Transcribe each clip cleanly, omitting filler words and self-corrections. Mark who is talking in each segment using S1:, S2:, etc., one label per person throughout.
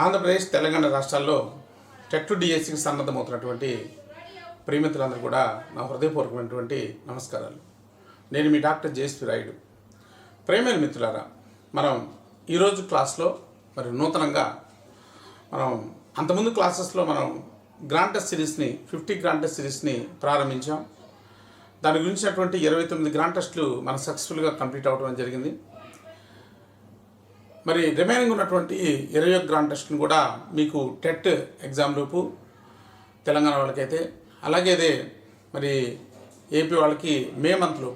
S1: ఆంధ్రప్రదేశ్ తెలంగాణ రాష్ట్రాల్లో టెట్ డిఎస్సికి సన్నద్ధమవుతున్నటువంటి ప్రియమిత్రులందరూ కూడా నా హృదయపూర్వకమైనటువంటి నమస్కారాలు. నేను మీ డాక్టర్ జేఎస్పీ రాయుడు. ప్రియమైన మిత్రులారా, మనం ఈరోజు క్లాస్లో మరి నూతనంగా మనం అంతకుముందు క్లాసెస్లో మనం గ్రాండ్ టెస్ట్ సిరీస్ని 50 గ్రాండ్ టెస్ట్ సిరీస్ని ప్రారంభించాం. దాని గురించినటువంటి 29 గ్రాండ్ టెస్టులు మనం సక్సెస్ఫుల్గా కంప్లీట్ అవ్వడం జరిగింది. మరి రిమైనింగ్ ఉన్నటువంటి 21 గ్రాండ్ టెస్ట్ని కూడా మీకు టెట్ ఎగ్జామ్ లోపు తెలంగాణ వాళ్ళకైతే, అలాగే అదే మరి ఏపీ వాళ్ళకి మే మంత్లో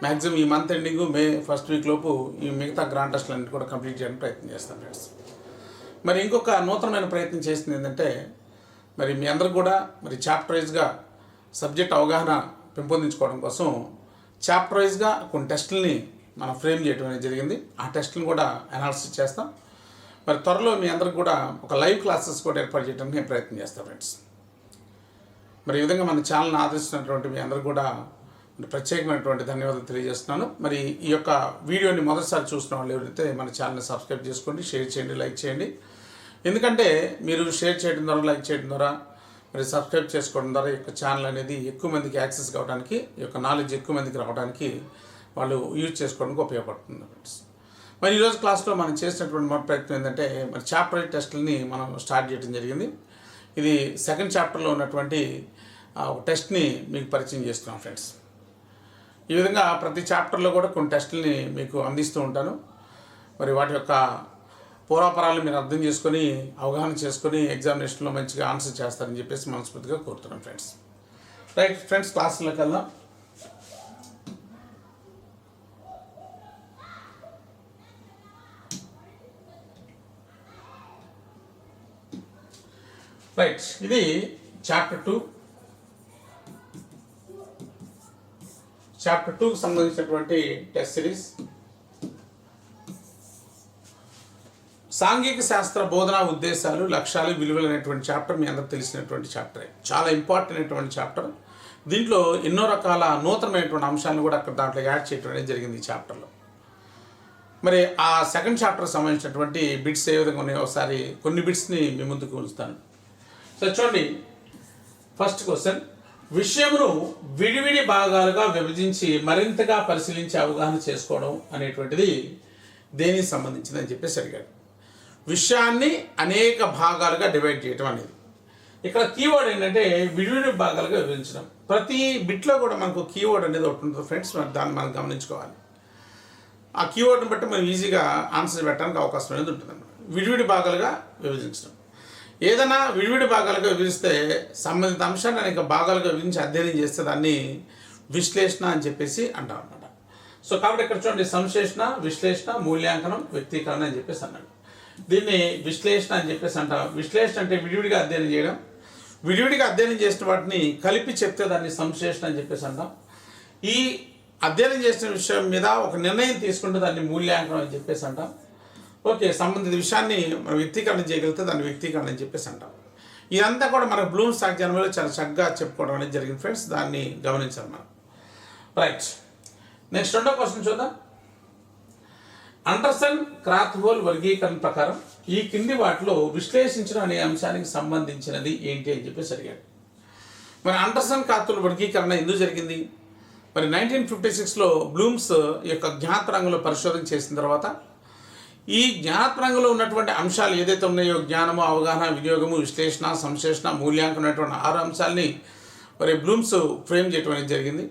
S1: మ్యాక్సిమం ఈ month ending May first week లోపు ఈ మిగతా గ్రాండ్ టెస్ట్లన్నింటి కూడా కంప్లీట్ చేయడానికి ప్రయత్నం చేస్తాను ఫ్రెండ్స్. మరి ఇంకొక నూతనమైన ప్రయత్నం చేసింది ఏంటంటే, మరి మీ అందరికి కూడా మరి చాప్టర్ వైజ్గా సబ్జెక్ట్ అవగాహన పెంపొందించుకోవడం కోసం చాప్టర్ వైజ్గా కొన్ని టెస్టులని మనం ఫ్రేమ్ చేయడం అనేది జరిగింది. ఆ టెస్టులను కూడా అనాలిసిస్ చేస్తాం. మరి త్వరలో మీ అందరికి కూడా ఒక లైవ్ క్లాసెస్ కూడా ఏర్పాటు చేయడానికి నేను ప్రయత్నం చేస్తాను ఫ్రెండ్స్. మరి ఈ విధంగా మన ఛానల్ని ఆదరిస్తున్నటువంటి మీ అందరికి కూడా ప్రత్యేకమైనటువంటి ధన్యవాదాలు తెలియజేస్తున్నాను. మరి ఈ యొక్క వీడియోని మొదటిసారి చూస్తున్న వాళ్ళు ఎవరైతే మన ఛానల్ని సబ్స్క్రైబ్ చేసుకోండి, షేర్ చేయండి, లైక్ చేయండి. ఎందుకంటే మీరు షేర్ చేయడం ద్వారా, లైక్ చేయడం ద్వారా, మరి సబ్స్క్రైబ్ చేసుకోవడం ద్వారా ఈ యొక్క ఛానల్ అనేది ఎక్కువ మందికి యాక్సెస్ కావడానికి, ఈ యొక్క నాలెడ్జ్ ఎక్కువ మందికి రావడానికి వాళ్ళు యూజ్ చేసుకోవడానికి ఉపయోగపడుతుంది ఫ్రెండ్స్. మరి ఈరోజు క్లాస్లో మనం చేసినటువంటి మొదటి ప్రయత్నం ఏంటంటే, మరి చాప్టర్ 8 టెస్టులని మనం స్టార్ట్ చేయడం జరిగింది. ఇది సెకండ్ చాప్టర్లో ఉన్నటువంటి ఒక టెస్ట్ని మీకు పరిచయం చేస్తున్నాం ఫ్రెండ్స్. ఈ విధంగా ప్రతి చాప్టర్లో కూడా కొన్ని టెస్టులని మీకు అందిస్తూ ఉంటాను. మరి వాటి యొక్క పూర్వాపరాలను మీరు అర్థం చేసుకొని, అవగాహన చేసుకొని ఎగ్జామినేషన్లో మంచిగా ఆన్సర్ చేస్తారని చెప్పేసి మనస్ఫూర్తిగా కోరుతున్నాం ఫ్రెండ్స్. రైట్ ఫ్రెండ్స్, క్లాసులోకి వెళ్దాం. రైట్, ఇది చాప్టర్ 2. చాప్టర్ 2కి సంబంధించినటువంటి టెస్ట్ సిరీస్. సాంఘిక శాస్త్ర బోధనా ఉద్దేశాలు, లక్ష్యాలు, విలువలు అనేటువంటి చాప్టర్ మీ అందరికి తెలిసినటువంటి చాప్టరే. చాలా ఇంపార్టెంట్ అయినటువంటి చాప్టర్. దీంట్లో ఎన్నో రకాల నూతనమైనటువంటి అంశాలను కూడా అక్కడ దాంట్లో యాడ్ చేయడం అనేది జరిగింది ఈ చాప్టర్లో. మరి ఆ సెకండ్ చాప్టర్కి సంబంధించినటువంటి బిట్స్ ఏ విధంగా ఉన్నాయో ఒకసారి కొన్ని బిట్స్ని మీ ముందుకు ఉంచుతాను. సో చూడండి, ఫస్ట్ క్వశ్చన్, విషయమును విడివిడి భాగాలుగా విభజించి మరింతగా పరిశీలించి అవగాహన చేసుకోవడం అనేటువంటిది దేనికి సంబంధించిందని చెప్పేసి అడిగాడు. విషయాన్ని అనేక భాగాలుగా డివైడ్ చేయడం అనేది. ఇక్కడ కీవర్డ్ ఏంటంటే విడివిడి భాగాలుగా విభజించడం. ప్రతి బిట్లో కూడా మనకు కీవర్డ్ అనేది ఒకటి ఉంటుంది ఫ్రెండ్స్. మరి దాన్ని మనం గమనించుకోవాలి. ఆ కీవర్డ్ని బట్టి మనం ఈజీగా ఆన్సర్ పెట్టడానికి అవకాశం అనేది ఉంటుందన్నమాట. విడివిడి భాగాలుగా విభజించడం. ఏదైనా విడివిడి భాగాలుగా విభజిస్తే సంబంధిత అంశాన్ని అనేక భాగాలుగా విభజించి అధ్యయనం చేస్తే దాన్ని విశ్లేషణ అని చెప్పేసి అంటాం అన్నమాట. సో కాబట్టి ఇక్కడ చూడండి, సంశ్లేషణ, విశ్లేషణ, మూల్యాంకనం, వ్యక్తీకరణ అని చెప్పేసి అన్నాడు. దీన్ని విశ్లేషణ అని చెప్పేసి అంటాం. విశ్లేషణ అంటే విడివిడిగా అధ్యయనం చేయడం. విడివిడిగా అధ్యయనం చేసిన వాటిని కలిపి చెప్తే దాన్ని సంశ్లేషణ అని చెప్పేసి అంటాం. ఈ అధ్యయనం చేసిన విషయం మీద ఒక నిర్ణయం తీసుకుంటే దాన్ని మూల్యాంకనం అని చెప్పేసి అంటాం. ఓకే, సంబంధిత విషయాన్ని మనం వ్యక్తీకరణ చేయగలిగితే దాన్ని వ్యక్తీకరణ అని చెప్పేసి అంటాం. ఇదంతా కూడా మనకు బ్లూమ్స్ టాక్సానమీలో చాలా చక్కగా చెప్పుకోవడం అనేది జరిగింది ఫ్రెండ్స్. దాన్ని గమనించాలి మనం. రైట్, నెక్స్ట్ రెండో క్వశ్చన్ చూద్దాం. అండర్సన్ క్రాత్వోల్ వర్గీకరణ ప్రకారం ఈ కింది వాటిలో విశ్లేషించడం అనే అంశానికి సంబంధించినది ఏంటి అని చెప్పేసి అడిగాడు. మరి అండర్సన్ క్రాత్వోల్ వర్గీకరణ ఎందుకు జరిగింది? మరి 1956లో బ్లూమ్స్ ఈ యొక్క జ్ఞాతరంగంలో పరిశోధన చేసిన తర్వాత ఈ జ్ఞానపరంగంలో ఉన్నటువంటి అంశాలు ఏదైతే ఉన్నాయో, జ్ఞానము, అవగాహన, వినియోగము, విశ్లేషణ, సంశ్లేషణ, మూల్యాంకనం అనేటువంటి 6 అంశాలని మరి బ్లూమ్స్ ఫ్రేమ్ చేయడం అనేది జరిగింది.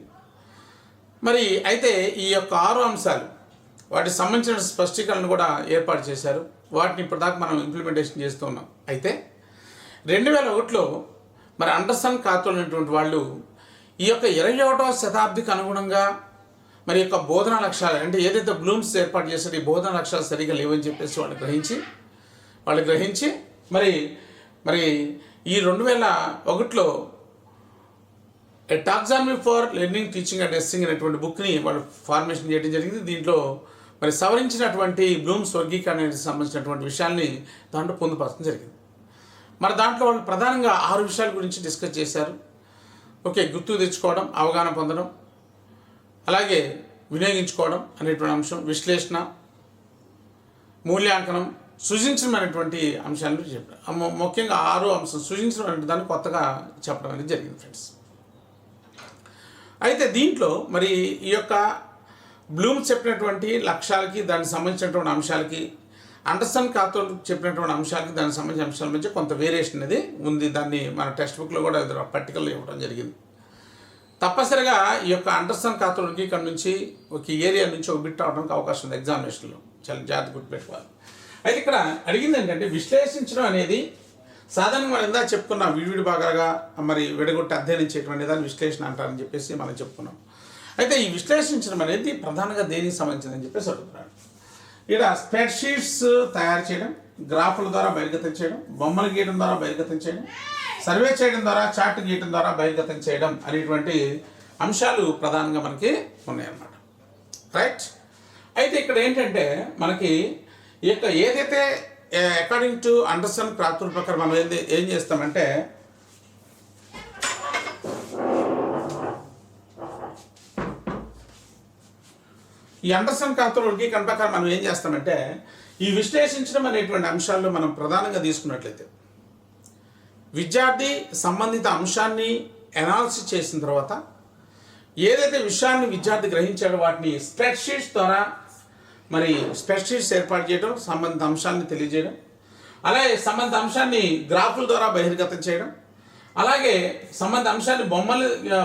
S1: మరి అయితే ఈ యొక్క 6 అంశాలు వాటికి సంబంధించిన స్పష్టీకరణ కూడా ఏర్పాటు చేశారు. వాటిని ఇప్పటిదాకా మనం ఇంప్లిమెంటేషన్ చేస్తూ ఉన్నాం. అయితే 2001లో మరి అండర్సన్ క్రాత్వోల్ అనేటువంటి వాళ్ళు ఈ యొక్క 21వ శతాబ్దికి అనుగుణంగా మరి యొక్క బోధనా లక్ష్యాలు అంటే ఏదైతే బ్లూమ్స్ ఏర్పాటు చేశారో ఈ బోధనా లక్ష్యాలు సరిగా లేవని చెప్పేసి వాళ్ళు గ్రహించి మరి ఈ 2001లో a taxonomy for learning, teaching and assessing అనేటువంటి బుక్ని వాళ్ళు ఫార్మేషన్ చేయడం జరిగింది. దీంట్లో మరి సవరించినటువంటి బ్లూమ్స్ వర్గీకరణకి సంబంధించినటువంటి విషయాల్ని దాంట్లో పొందుపరచడం జరిగింది. మరి దాంట్లో వాళ్ళు ప్రధానంగా 6 విషయాల గురించి డిస్కస్ చేశారు. ఓకే, గుర్తు తెచ్చుకోవడం, అవగాహన పొందడం, అలాగే వినియోగించుకోవడం అనేటువంటి అంశం, విశ్లేషణ, మూల్యాంకనం, సృజించడం అనేటువంటి అంశాలను చెప్పారు. ముఖ్యంగా 6 అంశం సృజించడం అనే దాన్ని కొత్తగా చెప్పడం అనేది జరిగింది ఫ్రెండ్స్. అయితే దీంట్లో మరి ఈ యొక్క బ్లూమ్స్ చెప్పినటువంటి లక్ష్యాలకి దానికి సంబంధించినటువంటి అంశాలకి, అండర్స్టాండ్ కాథోల్ చెప్పినటువంటి అంశాలకి దానికి సంబంధించిన అంశాల మధ్య కొంత వేరియేషన్ అనేది ఉంది. దాన్ని మన టెక్స్ట్ బుక్లో కూడా పర్టికల్ ఇవ్వడం జరిగింది. తప్పనిసరిగా ఈ యొక్క అండర్స్టాండ్ కాథోల్కి ఇక్కడ నుంచి ఒక ఏరియా నుంచి ఒక బిట్ అవడానికి అవకాశం ఉంది ఎగ్జామినేషన్లో. చాలా జాగ్రత్త గుర్తుపెట్టుకోవాలి. అయితే ఇక్కడ అడిగింది ఏంటంటే విశ్లేషించడం అనేది సాధారణంగా మనం ఇందా చెప్పుకున్నాం, విడివిడి భాగాలుగా మరి విడగొట్టి అధ్యయనం చేయడం అనే దాన్ని విశ్లేషణ అంటారని చెప్పేసి మనం చెప్పుకున్నాం. అయితే ఈ విశ్లేషించడం అనేది ప్రధానంగా దేనికి సంబంధించిందని చెప్పేసి అడుగుతున్నాడు. ఇక్కడ స్ప్రెడ్షీట్స్ తయారు చేయడం, గ్రాఫుల ద్వారా బహిర్గతం చేయడం, బొమ్మలు గీయడం ద్వారా బహిర్గతం చేయడం, సర్వే చేయడం ద్వారా, చార్ట్ గీయడం ద్వారా బహిర్గతం చేయడం అనేటువంటి అంశాలు ప్రధానంగా మనకి ఉన్నాయన్నమాట. రైట్. అయితే ఇక్కడ ఏంటంటే మనకి ఈ యొక్క ఏదైతే అకార్డింగ్ టు అండర్స్టాండ్ కాథోల్ ప్రకారం మనం ఏం చేస్తామంటే ఈ అండర్స్టాండ్ కాథోల్ వర్గీకరణ ప్రకారం మనం ఏం చేస్తామంటే ఈ విశ్లేషించడం అనేటువంటి అంశాల్లో మనం ప్రధానంగా తీసుకున్నట్లయితే విద్యార్థి సంబంధిత అంశాన్ని అనాలిసిస్ చేసిన తర్వాత ఏదైతే విషయాన్ని విద్యార్థి గ్రహించాడో వాటిని స్ప్రెడ్షీట్స్ ద్వారా మరి స్ప్రెడ్షీట్స్ ఏర్పాటు చేయడం, సంబంధిత అంశాన్ని తెలియజేయడం, అలాగే సంబంధిత అంశాన్ని గ్రాఫుల ద్వారా బహిర్గతం చేయడం, అలాగే సంబంధిత అంశాన్ని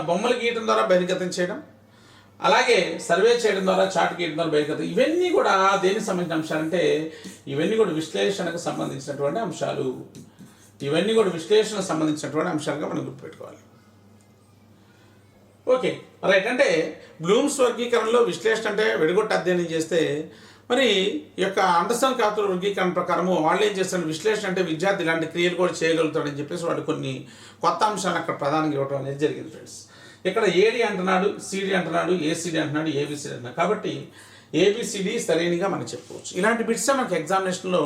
S1: బొమ్మలు గీయడం ద్వారా బహిర్గతం చేయడం, అలాగే సర్వే చేయడం ద్వారా, చార్ట్ గీయడం ద్వారా బహిర్గతం. ఇవన్నీ కూడా దేనికి సంబంధించిన అంశాలంటే ఇవన్నీ కూడా విశ్లేషణకు సంబంధించినటువంటి అంశాలు. ఇవన్నీ కూడా విశ్లేషణకు సంబంధించినటువంటి అంశాలుగా మనం గుర్తుపెట్టుకోవాలి. Okay right. అంటే బ్లూమ్స్ వర్గీకరణలో విశ్లేషణ అంటే విడగొట్టి అధ్యయనం చేస్తే మరి ఈ యొక్క అండర్స్టాండ్ కాథోల్ వర్గీకరణ ప్రకారము వాళ్ళు ఏం చేస్తారు, విశ్లేషణ అంటే విద్యార్థి ఇలాంటి క్రియలు కూడా చేయగలుగుతాడని చెప్పేసి వాడు కొన్ని కొత్త అంశాలను అక్కడ ప్రధానంగా ఇవ్వడం అనేది జరిగింది ఫ్రెండ్స్. ఇక్కడ ఏడి అంటున్నాడు, సిడి అంటున్నాడు, ఏసీడీ అంటున్నాడు, ఏబిసిడి అంటున్నాడు. కాబట్టి ఏబిసిడి సరైనగా మనం చెప్పుకోవచ్చు. ఇలాంటి బిట్సే మనకి ఎగ్జామినేషన్లో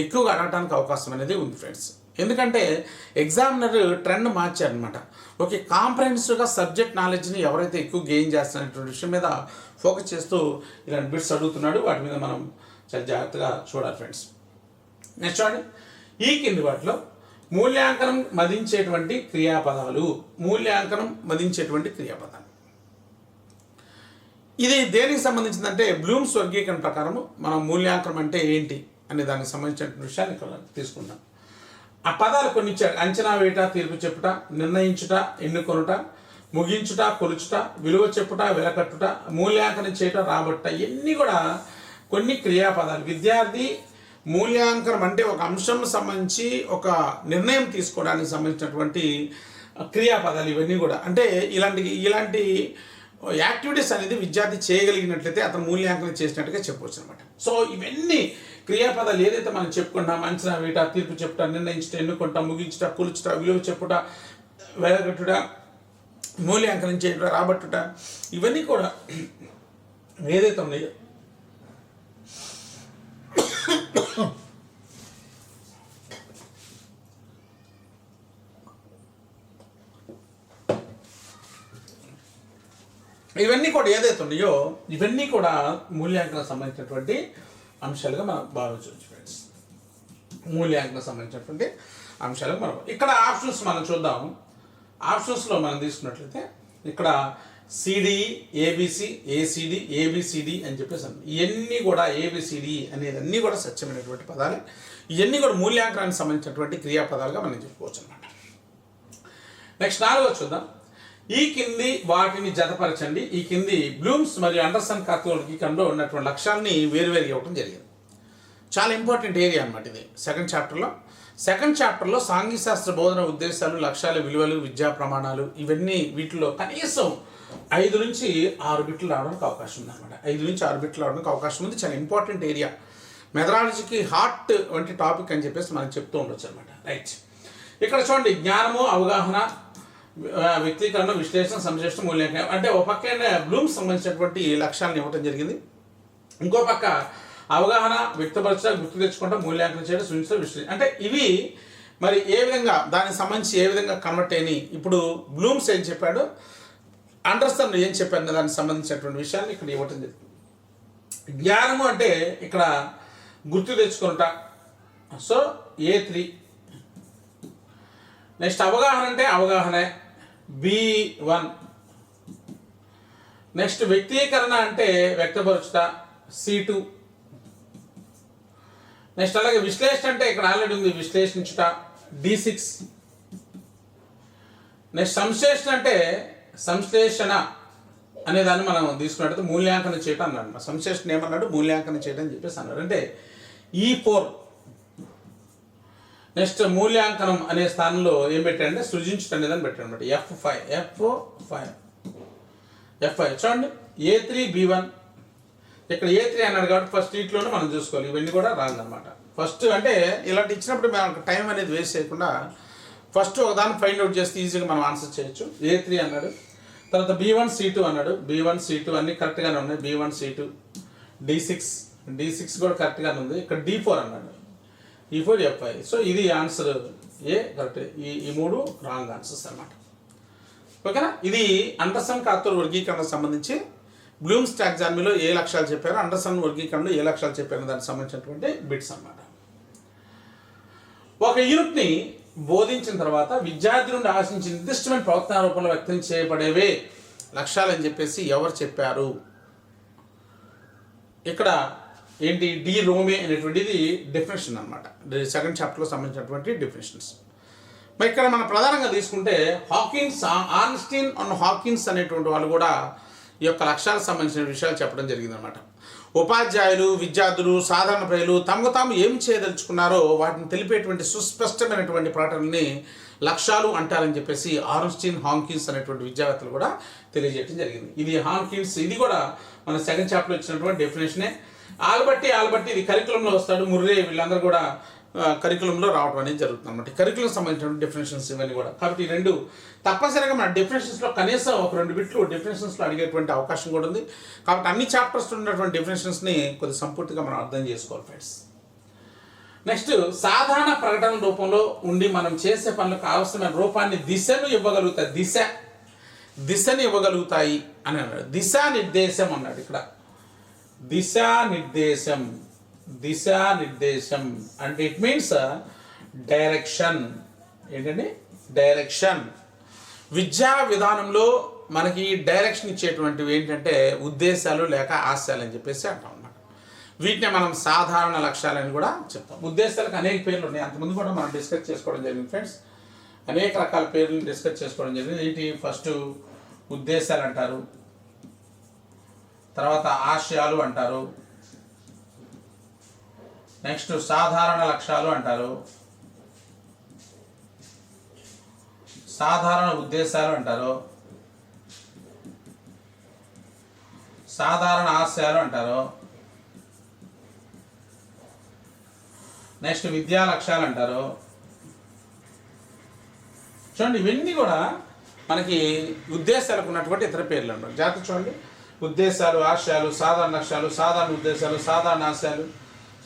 S1: ఎక్కువగా అడగడానికి అవకాశం అనేది ఉంది ఫ్రెండ్స్. ఎందుకంటే ఎగ్జామినర్ ట్రెండ్ మార్చారనమాట. ఓకే, కాంప్రహెన్సివ్గా సబ్జెక్ట్ నాలెడ్జ్ని ఎవరైతే ఎక్కువ గెయిన్ చేస్తున్నటువంటి విషయం మీద ఫోకస్ చేస్తూ ఇలాంటి బిట్స్ అడుగుతున్నాడు. వాటి మీద మనం చాలా జాగ్రత్తగా చూడాలి ఫ్రెండ్స్. నెక్స్ట్ చూడండి, ఈ కింది వాటిలో మూల్యాంకనం మదించేటువంటి క్రియాపదాలు. మూల్యాంకనం మదించేటువంటి క్రియాపదాలు ఇది దేనికి సంబంధించిందంటే బ్లూమ్స్ వర్గీకరణ ప్రకారం మనం మూల్యాంకనం అంటే ఏంటి అనే దానికి సంబంధించినటువంటి విషయాన్ని ఇక్కడ తీసుకుంటాం. ఆ పదాలు కొన్ని ఇచ్చాడు. అంచనా వేయుట, తీర్పు చెప్పుట, నిర్ణయించుట, ఎన్నుకొనుట, ముగించుట, కొలుచుట, విలువ చెప్పుట, వెలకట్టుట, మూల్యాంకనం చేయట, రాబట్ట, ఇవన్నీ కూడా కొన్ని క్రియాపదాలు. విద్యార్థి మూల్యాంకనం అంటే ఒక అంశం సంబంధించి ఒక నిర్ణయం తీసుకోవడానికి సంబంధించినటువంటి క్రియాపదాలు ఇవన్నీ కూడా. అంటే ఇలాంటి యాక్టివిటీస్ అనేది విద్యార్థి చేయగలిగినట్లయితే అతను మూల్యాంకనం చేసినట్టుగా చెప్పవచ్చు అనమాట. సో ఇవన్నీ క్రియాపదాలు ఏదైతే మనం చెప్పుకుంటాం, అంచనా వేయట, తీర్పు చెప్పుట, నిర్ణయించుట, ఎన్నుకుంటా, ముగించుట, కొలుచుట, విలువ చెప్పుట, వెలగట్టుట, మూల్యాంకనం చేయట, రాబట్టుట, ఇవన్నీ కూడా ఏదైతే ఉన్నాయో ఇవన్నీ కూడా ఏదైతే ఉన్నాయో ఇవన్నీ కూడా మూల్యాంకనం సంబంధించినటువంటి అంశాలుగా మనం భావించవచ్చు ఫ్రెండ్స్. మూల్యాంకనం సంబంధించినటువంటి అంశాలుగా మనం ఇక్కడ ఆప్షన్స్ మనం చూద్దాం. ఆప్షన్స్లో మనం తీసుకున్నట్లయితే ఇక్కడ సిడి, ఏబిసి, ఏసిడి, ఏబిసిడి అని చెప్పేసి ఇవన్నీ కూడా ఏబిసిడి అనేది అన్నీ కూడా సత్యమైనటువంటి పదాలు. ఇవన్నీ కూడా మూల్యాంకనానికి సంబంధించినటువంటి క్రియాపదాలుగా మనం చెప్పుకోవచ్చు అనమాట. నెక్స్ట్ 4వ చూద్దాం. ఈ కింది వాటిని జతపరచండి. ఈ కింది బ్లూమ్స్ మరియు అండర్సన్ కాథోల్ వర్గీకరణలో ఉన్నటువంటి లక్ష్యాలని వేరువేరు ఇవ్వడం జరిగింది. చాలా ఇంపార్టెంట్ ఏరియా అనమాట ఇది. సెకండ్ చాప్టర్లో సాంఘిక శాస్త్ర బోధన ఉద్దేశాలు, లక్ష్యాలు, విలువలు, విద్యా ప్రమాణాలు, ఇవన్నీ వీటిలో కనీసం 5 నుంచి 6 బిట్లు రావడానికి అవకాశం ఉంది అనమాట. 5 నుంచి 6 బిట్లు రావడానికి అవకాశం ఉంది. చాలా ఇంపార్టెంట్ ఏరియా, మెథడాలజీకి హార్ట్ వంటి టాపిక్ అని చెప్పేసి మనం చెప్తూ ఉండొచ్చు అనమాట. రైట్. ఇక్కడ చూడండి, జ్ఞానము, అవగాహన, వ్యక్తీకరణ, విశ్లేషణ, సంశ్లేషణ, మూల్యాంకనం అంటే ఒక పక్క బ్లూమ్స్ సంబంధించినటువంటి లక్ష్యాలను ఇవ్వడం జరిగింది. ఇంకో పక్క అవగాహన, వ్యక్తపరచడం, గుర్తు తెచ్చుకుంటాం, మూల్యాంకనం చేయడం, సూచించడం, విశ్లేషణ. అంటే ఇవి మరి ఏ విధంగా దానికి సంబంధించి ఏ విధంగా కన్వర్ట్ అయినాయి. ఇప్పుడు బ్లూమ్స్ ఏం చెప్పాడు, అండర్స్టాండ్ ఏం చెప్పాడు దానికి సంబంధించినటువంటి విషయాన్ని ఇక్కడ ఇవ్వటం జరిగింది. జ్ఞానము అంటే ఇక్కడ గుర్తు తెచ్చుకునుట, సో A3. నెక్స్ట్ అవగాహన అంటే అవగాహనే B1. నెక్స్ట్ వ్యక్తీకరణ అంటే వ్యక్తపరచుట C2. నెక్స్ట్ అలాగే విశ్లేషణ అంటే ఇక్కడ ఆల్రెడీ ఉంది విశ్లేషించుట D6. నెక్స్ట్ సంశ్లేషణ అంటే సంశ్లేషణ అనేదాన్ని మనం తీసుకున్నట్టు మూల్యాంకనం చేయటం అన్నాడు. సంశ్లేషణ ఏమన్నాడు? మూల్యాంకనం చేయడం అని చెప్పేసి అన్నాడు. అంటే E4. నెక్స్ట్ మూల్యాంకనం అనే స్థానంలో ఏం పెట్టాడంటే సృజించుట అనేదాన్ని పెట్టాడు అనమాట. F5 చూడండి. A3 B1. ఇక్కడ A3 అన్నాడు కాబట్టి ఫస్ట్ వీటిలోనే మనం చూసుకోవాలి. ఇవన్నీ కూడా రాంగ్ అనమాట. ఫస్ట్ అంటే ఇలాంటి ఇచ్చినప్పుడు మనకు టైం అనేది వేస్ట్ చేయకుండా ఫస్ట్ ఒకదాన్ని ఫైండ్ అవుట్ చేస్తే ఈజీగా మనం ఆన్సర్ చేయొచ్చు. A3 అన్నాడు. తర్వాత B1 C2 అన్నాడు. B1 C2 అన్నీ కరెక్ట్గానే ఉన్నాయి. B1 C2 D6 కూడా కరెక్ట్గానే ఉంది. ఇక్కడ D4 అన్నాడు. E4 F5. సో ఇది ఆన్సర్ ఏ కరెక్ట్. ఈ మూడు రాంగ్ ఆన్సర్స్ అనమాట. ఓకేనా? ఇది అండర్సన్ కాథోర్ వర్గీకరణకు సంబంధించి బ్లూమ్స్ టాక్సానమీలో ఏ లక్ష్యాలు చెప్పారో, అండర్సన్ వర్గీకరణలో ఏ లక్ష్యాలు చెప్పారో దానికి సంబంధించినటువంటి బిట్స్ అన్నమాట. ఒక యూనిట్ని బోధించిన తర్వాత విద్యార్థి నుండి ఆశించిన నిర్దిష్టమైన ప్రవర్తన రూపంలో వ్యక్తం చేయబడేవే లక్ష్యాలు అని చెప్పేసి ఎవరు చెప్పారు? ఇక్కడ ఏంటి? డి రోమే అనేటువంటిది డెఫినేషన్ అనమాట. సెకండ్ చాప్టర్లో సంబంధించినటువంటి డెఫినేషన్స్. మరి ఇక్కడ మనం ప్రధానంగా తీసుకుంటే ఆర్న్స్టీన్ అండ్ హాకిన్స్ అనేటువంటి వాళ్ళు కూడా ఈ యొక్క లక్ష్యాలకు సంబంధించిన విషయాలు చెప్పడం జరిగిందనమాట. ఉపాధ్యాయులు, విద్యార్థులు, సాధారణ ప్రజలు తమకు తాము ఏం చేయదలుచుకున్నారో వాటిని తెలిపేటువంటి సుస్పష్టమైనటువంటి ప్రకటనని లక్ష్యాలు అంటారని చెప్పేసి ఆర్న్స్టీన్ హాకిన్స్ అనేటువంటి విద్యావేత్తలు కూడా తెలియజేయడం జరిగింది. ఇది హాకిన్స్, ఇది కూడా మన సెకండ్ చాప్టర్లో ఇచ్చినటువంటి డెఫినేషనే. ఆల్బర్ట్ ఇది కరికులంలో వస్తాడు. ముర్రే వీళ్ళందరూ కూడా కరికులంలో రావడం అనేది జరుగుతుంది అనమాట. కరికులం సంబంధించిన డెఫినేషన్స్ ఇవన్నీ కూడా. కాబట్టి ఈ రెండు తప్పనిసరిగా మన డెఫినేషన్స్లో కనీసం ఒక 2 బిట్లు డెఫినేషన్స్లో అడిగేటువంటి అవకాశం కూడా ఉంది. కాబట్టి అన్ని చాప్టర్స్ ఉన్నటువంటి డెఫినేషన్స్ని కొద్దిగా సంపూర్తిగా మనం అర్థం చేసుకోవాలి ఫ్రెండ్స్. నెక్స్ట్ సాధారణ ప్రకటన రూపంలో ఉండి మనం చేసే పనులకు అవసరమైన రూపాన్ని దిశని ఇవ్వగలుగుతాయి అని అన్నాడు. దిశానిర్దేశం అన్నాడు. ఇక్కడ దిశానిర్దేశం అంటే ఇట్ మీన్స్ డైరెక్షన్. ఏంటండి? డైరెక్షన్. విద్యా విధానంలో మనకి డైరెక్షన్ ఇచ్చేటువంటివి ఏంటంటే ఉద్దేశాలు లేక ఆశయాలు అని చెప్పేసి అంటాం అన్నమాట. వీటిని మనం సాధారణ లక్ష్యాలని కూడా చెప్తాం. ఉద్దేశాలకు అనేక పేర్లు ఉన్నాయి. అంతకుముందు కూడా మనం డిస్కస్ చేసుకోవడం జరిగింది ఫ్రెండ్స్. అనేక రకాల పేర్లను డిస్కస్ చేసుకోవడం జరిగింది. ఏంటి? ఫస్ట్ ఉద్దేశాలు అంటారు, తర్వాత ఆశయాలు అంటారు, నెక్స్ట్ సాధారణ లక్ష్యాలు అంటారు, సాధారణ ఉద్దేశాలు అంటారు, సాధారణ ఆశయాలు అంటారు, నెక్స్ట్ విద్యా లక్ష్యాలు అంటారు. చూడండి, ఇవన్నీ కూడా మనకి ఉద్దేశాలకు ఉన్నటువంటి ఇతర పేర్లు అంటారు. జాగ్రత్త చూడండి. ఉద్దేశాలు, ఆశయాలు, సాధారణ లక్ష్యాలు, సాధారణ ఉద్దేశాలు, సాధారణ ఆశయాలు,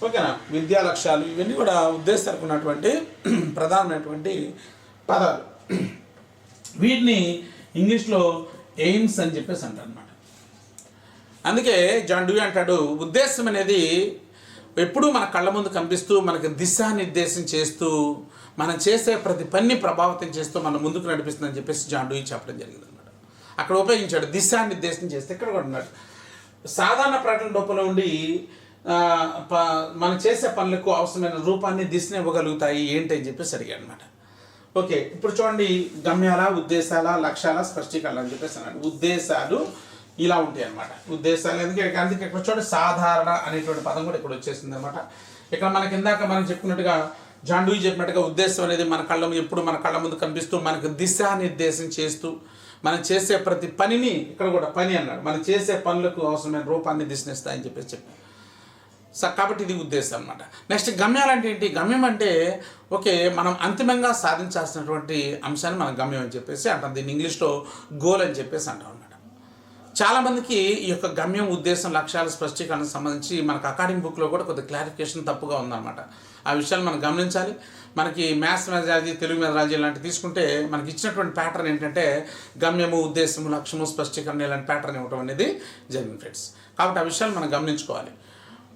S1: ఓకేనా, విద్యా లక్ష్యాలు, ఇవన్నీ కూడా ఉద్దేశాలకు ఉన్నటువంటి ప్రధానమైనటువంటి పదాలు. వీటిని ఇంగ్లీష్లో ఎయిమ్స్ అని చెప్పేసి అంటారు అనమాట. అందుకే జాన్ డ్యూయి అంటాడు, ఉద్దేశం అనేది ఎప్పుడూ మన కళ్ళ ముందు కనిపిస్తూ మనకు దిశానిర్దేశం చేస్తూ మనం చేసే ప్రతి పని ప్రభావితం చేస్తూ మన ముందుకు నడిపిస్తుందని చెప్పేసి జాన్ డ్యూయి చెప్పడం జరిగింది అనమాట. అక్కడ ఉపయోగించాడు దిశానిర్దేశం చేస్తే. ఇక్కడ కూడా ఉన్నాడు. సాధారణ ప్రకటన రూపంలో ఉండి మనం చేసే పనులకు అవసరమైన రూపాన్ని దిశని ఇవ్వగలుగుతాయి ఏంటి అని చెప్పేసి అడిగాడు అనమాట. ఓకే, ఇప్పుడు చూడండి, గమ్యాల, ఉద్దేశాల, లక్ష్యాల స్పష్టీకరణ అని చెప్పేసి అన్నాడు. ఉద్దేశాలు ఇలా ఉంటాయి అనమాట. ఉద్దేశాలు అందుకే ఇక్కడ చూడండి, సాధారణ అనేటువంటి పదం కూడా ఇక్కడ వచ్చేసింది అనమాట. ఇక్కడ మనకి ఇందాక మనం చెప్పుకున్నట్టుగా జాన్ డ్యూయి చెప్పినట్టుగా ఉద్దేశం అనేది ఎప్పుడు మన కళ్ళ ముందు కనిపిస్తూ మనకు దిశానిర్దేశం చేస్తూ మనం చేసే ప్రతి పనిని, ఇక్కడ కూడా పని అన్నాడు, మనం చేసే పనులకు అవసరమైన రూపాన్ని దిశనిస్తాయని చెప్పేసి చెప్పారు. కాబట్టి ఇది ఉద్దేశం అనమాట. నెక్స్ట్ గమ్యాలు అంటే ఏంటి? గమ్యం అంటే ఓకే, మనం అంతిమంగా సాధించాల్సినటువంటి అంశాన్ని మనం గమ్యం అని చెప్పేసి అంటాం. దీన్ని ఇంగ్లీష్లో గోల్ అని చెప్పేసి అంటాం అనమాట. చాలామందికి ఈ యొక్క గమ్యం, ఉద్దేశం, లక్ష్యాల స్పష్టీకరణకు సంబంధించి మనకు అకాడమిక్ బుక్లో కూడా కొద్దిగా క్లారిఫికేషన్ తప్పుగా ఉందన్నమాట. ఆ విషయాలు మనం గమనించాలి. మనకి మ్యాథ్స్ మెథడాలజీ, తెలుగు మెథడాలజీ లాంటివి తీసుకుంటే మనకి ఇచ్చినటువంటి ప్యాటర్న్ ఏంటంటే గమ్యము, ఉద్దేశము, లక్ష్యము, స్పష్టీకరణ ఇలాంటి ప్యాటర్న్ ఇవ్వడం అనేది జరిగింది ఫ్రెండ్స్. కాబట్టి ఆ విషయాలు మనం గమనించుకోవాలి.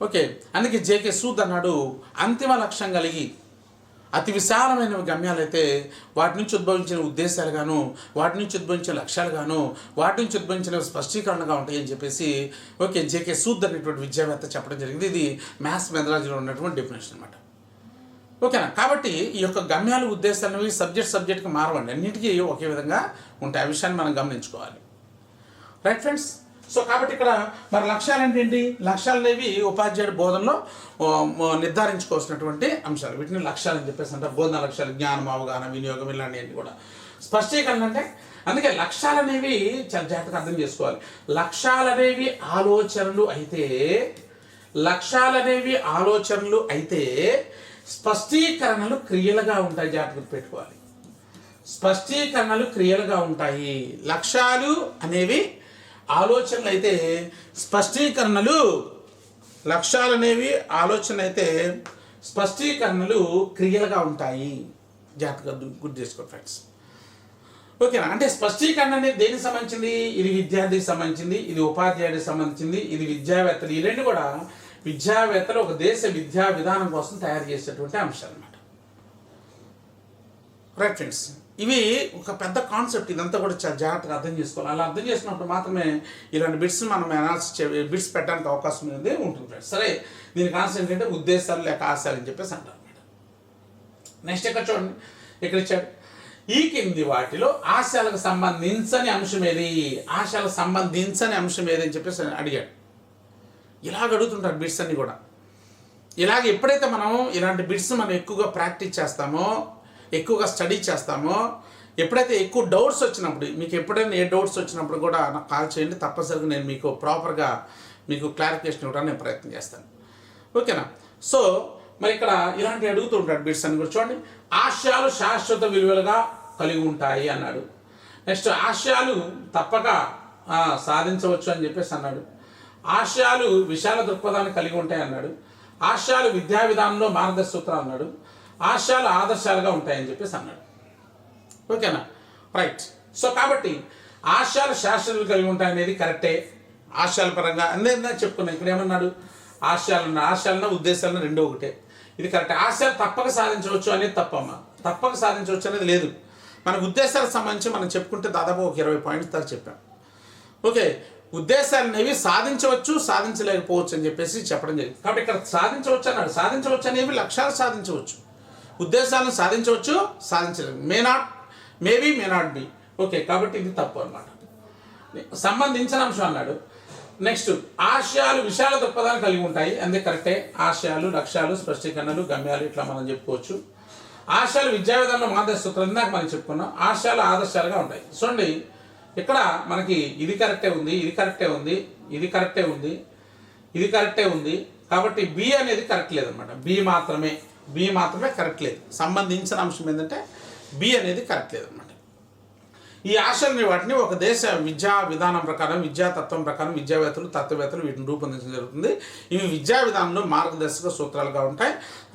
S1: ఓకే, అందుకే జేకే సూద్ అన్నాడు, అంతిమ లక్ష్యం కలిగి అతి విశాలమైన గమ్యాలు అయితే వాటి నుంచి ఉద్భవించిన ఉద్దేశాలు గాను, వాటి నుంచి ఉద్భవించిన లక్ష్యాలు గాను, వాటి నుంచి ఉద్భవించిన స్పష్టీకరణగా ఉంటాయని చెప్పేసి ఓకే జేకే సూద్ అనేటువంటి విద్యావేత్త చెప్పడం జరిగింది. ఇది మ్యాథ్స్ మెథడాలజీలో ఉన్నటువంటి డెఫినేషన్ అనమాట. ఓకేనా. కాబట్టి ఈ యొక్క గమ్యాలు ఉద్దేశాలు అనేవి సబ్జెక్ట్కి మారవండి, అన్నింటికీ ఒకే విధంగా ఉంటాయి. ఆ విషయాన్ని మనం గమనించుకోవాలి. Right friends. సో కాబట్టి ఇక్కడ మరి లక్ష్యాలు ఏంటి? లక్ష్యాలు అనేవి ఉపాధ్యాయుడి బోధనలో నిర్ధారించుకోవాల్సినటువంటి అంశాలు. వీటిని లక్ష్యాలు అని చెప్పేసి అంటే బోధన లక్ష్యాలు, జ్ఞానం, అవగాహన, వినియోగం ఇలాంటివన్నీ కూడా. స్పష్టీకరణ అంటే అందుకే లక్ష్యాలు అనేవి చాలా జాగ్రత్తగా అర్థం చేసుకోవాలి. లక్ష్యాలు అనేవి ఆలోచనలు అయితే స్పష్టీకరణలు క్రియలుగా ఉంటాయి. జాగ్రత్తగా పెట్టుకోవాలి. స్పష్టీకరణలు క్రియలుగా ఉంటాయి. లక్ష్యాలు అనేవి ఆలోచనలు అయితే స్పష్టీకరణలు, లక్ష్యాలు అనేవి ఆలోచనలు అయితే స్పష్టీకరణలు క్రియలుగా ఉంటాయి. జాగ్రత్తగా గుర్తు చేసుకో ఫ్రెండ్స్. ఓకేనా. అంటే స్పష్టీకరణ అనేది దేనికి సంబంధించింది? ఇది విద్యార్థికి సంబంధించింది, ఇది ఉపాధ్యాయుడికి సంబంధించింది, ఇది విద్యావేత్తలు. ఈ రెండు కూడా విద్యావేత్తలు ఒక దేశ విద్యా విధానం కోసం తయారు చేసేటువంటి అంశాలు అన్నమాట. Right friends. ఇవి ఒక పెద్ద కాన్సెప్ట్. ఇదంతా కూడా చాలా జాగ్రత్తగా అర్థం చేసుకోవాలి. అలా అర్థం చేసుకున్నప్పుడు మాత్రమే ఇలాంటి బిట్స్ మనం బిట్స్ పెట్టడానికి అవకాశం అనేది ఉంటుంది ఫ్రెండ్స్. సరే, దీనికి ఆన్సర్ ఏంటంటే ఉద్దేశాలు లేక ఆశయాలు అని చెప్పేసి అంటారు అన్నమాట. నెక్స్ట్ ఇక్కడ చూడండి, ఇక్కడ ఇచ్చాడు, ఈ కింది వాటిలో ఆశయాలకు సంబంధించని అంశం ఏది? ఆశయాలకు సంబంధించని అంశం ఏది అని చెప్పేసి అడిగాడు. ఇలాగ అడుగుతుంటారు బిట్స్ అన్ని కూడా. ఇలాగ ఎప్పుడైతే మనం ఇలాంటి బిట్స్ మనం ఎక్కువగా ప్రాక్టీస్ చేస్తామో, ఎక్కువగా స్టడీ చేస్తామో, ఎప్పుడైతే ఎక్కువ డౌట్స్ వచ్చినప్పుడు, మీకు ఎప్పుడైనా ఏ డౌట్స్ వచ్చినప్పుడు కూడా నాకు కాల్ చేయండి. తప్పనిసరిగా నేను మీకు ప్రాపర్గా మీకు క్లారిఫికేషన్ ఇవ్వడానికి నేను ప్రయత్నం చేస్తాను. ఓకేనా. సో మరి ఇక్కడ ఇలాంటివి అడుగుతూ ఉంటాడు బిట్స్ అని కూడా చూడండి. ఆశయాలు శాశ్వత విలువలుగా కలిగి ఉంటాయి అన్నాడు. నెక్స్ట్ ఆశయాలు తప్పక సాధించవచ్చు అని చెప్పేసి అన్నాడు. ఆశయాలు విశాల దృక్పథాన్ని కలిగి ఉంటాయి అన్నాడు. ఆశయాలు విద్యా విధానంలో మార్గదర్శక సూత్రాలు అన్నాడు. ఆశయాలు ఆదర్శాలుగా ఉంటాయని చెప్పేసి అన్నాడు. ఓకేనా. రైట్. సో కాబట్టి ఆశయాలు శాశ్వతలు కలిగి ఉంటాయనేది కరెక్టే. ఆశయాల పరంగా అందరినీ చెప్పుకున్నాం. ఇక్కడ ఏమన్నాడు? ఆశయాలన్న ఉద్దేశాలన్న రెండు ఒకటే. ఇది కరెక్ట్. ఆశయాలు తప్పక సాధించవచ్చు అనేది తప్పమ్మా. తప్పక సాధించవచ్చు అనేది లేదు. మన ఉద్దేశాలకు సంబంధించి మనం చెప్పుకుంటే దాదాపు ఒక 20 పాయింట్స్ దాకా చెప్పాం. ఓకే, ఉద్దేశాలు అనేవి సాధించవచ్చు, సాధించలేకపోవచ్చు అని చెప్పేసి చెప్పడం జరిగింది. కాబట్టి ఇక్కడ సాధించవచ్చు అన్నాడు. సాధించవచ్చు అనేవి లక్ష్యాలు సాధించవచ్చు, ఉద్దేశాలను సాధించవచ్చు, సాధించలేదు. Maybe may not be. Okay, కాబట్టి ఇది తప్పు అన్నమాట. సంబంధించిన అంశం అన్నాడు. నెక్స్ట్ ఆశయాలు విశాల దృక్పథాన్ని కలిగి ఉంటాయి, అందుకే కరెక్టే. ఆశయాలు, లక్ష్యాలు, స్పష్టీకరణలు, గమ్యాలు ఇట్లా మనం చెప్పుకోవచ్చు. ఆశయాలు విద్యా విధానంలో మార్గదర్శక సూత్రాలు ఇందాక మనం చెప్పుకున్నాం. ఆశయాలు ఆదర్శాలుగా ఉంటాయి. చూడండి, ఇక్కడ మనకి ఇది కరెక్టే ఉంది, ఇది కరెక్టే ఉంది, ఇది కరెక్టే ఉంది, ఇది కరెక్టే ఉంది. కాబట్టి బి అనేది కరెక్ట్ లేదనమాట. బి మాత్రమే కరెక్ట్ లేదు. సంబంధించిన అంశం ఏంటంటే బి అనేది కరెక్ట్ లేదనమాట. ఈ ఆశయాలని వాటిని ఒక దేశ విద్యా విధానం ప్రకారం, విద్యాతత్వం ప్రకారం విద్యావేత్తలు, తత్వవేత్తలు వీటిని రూపొందించడం జరుగుతుంది. ఇవి విద్యా విధానంలో మార్గదర్శక సూత్రాలుగా ఉంటాయి,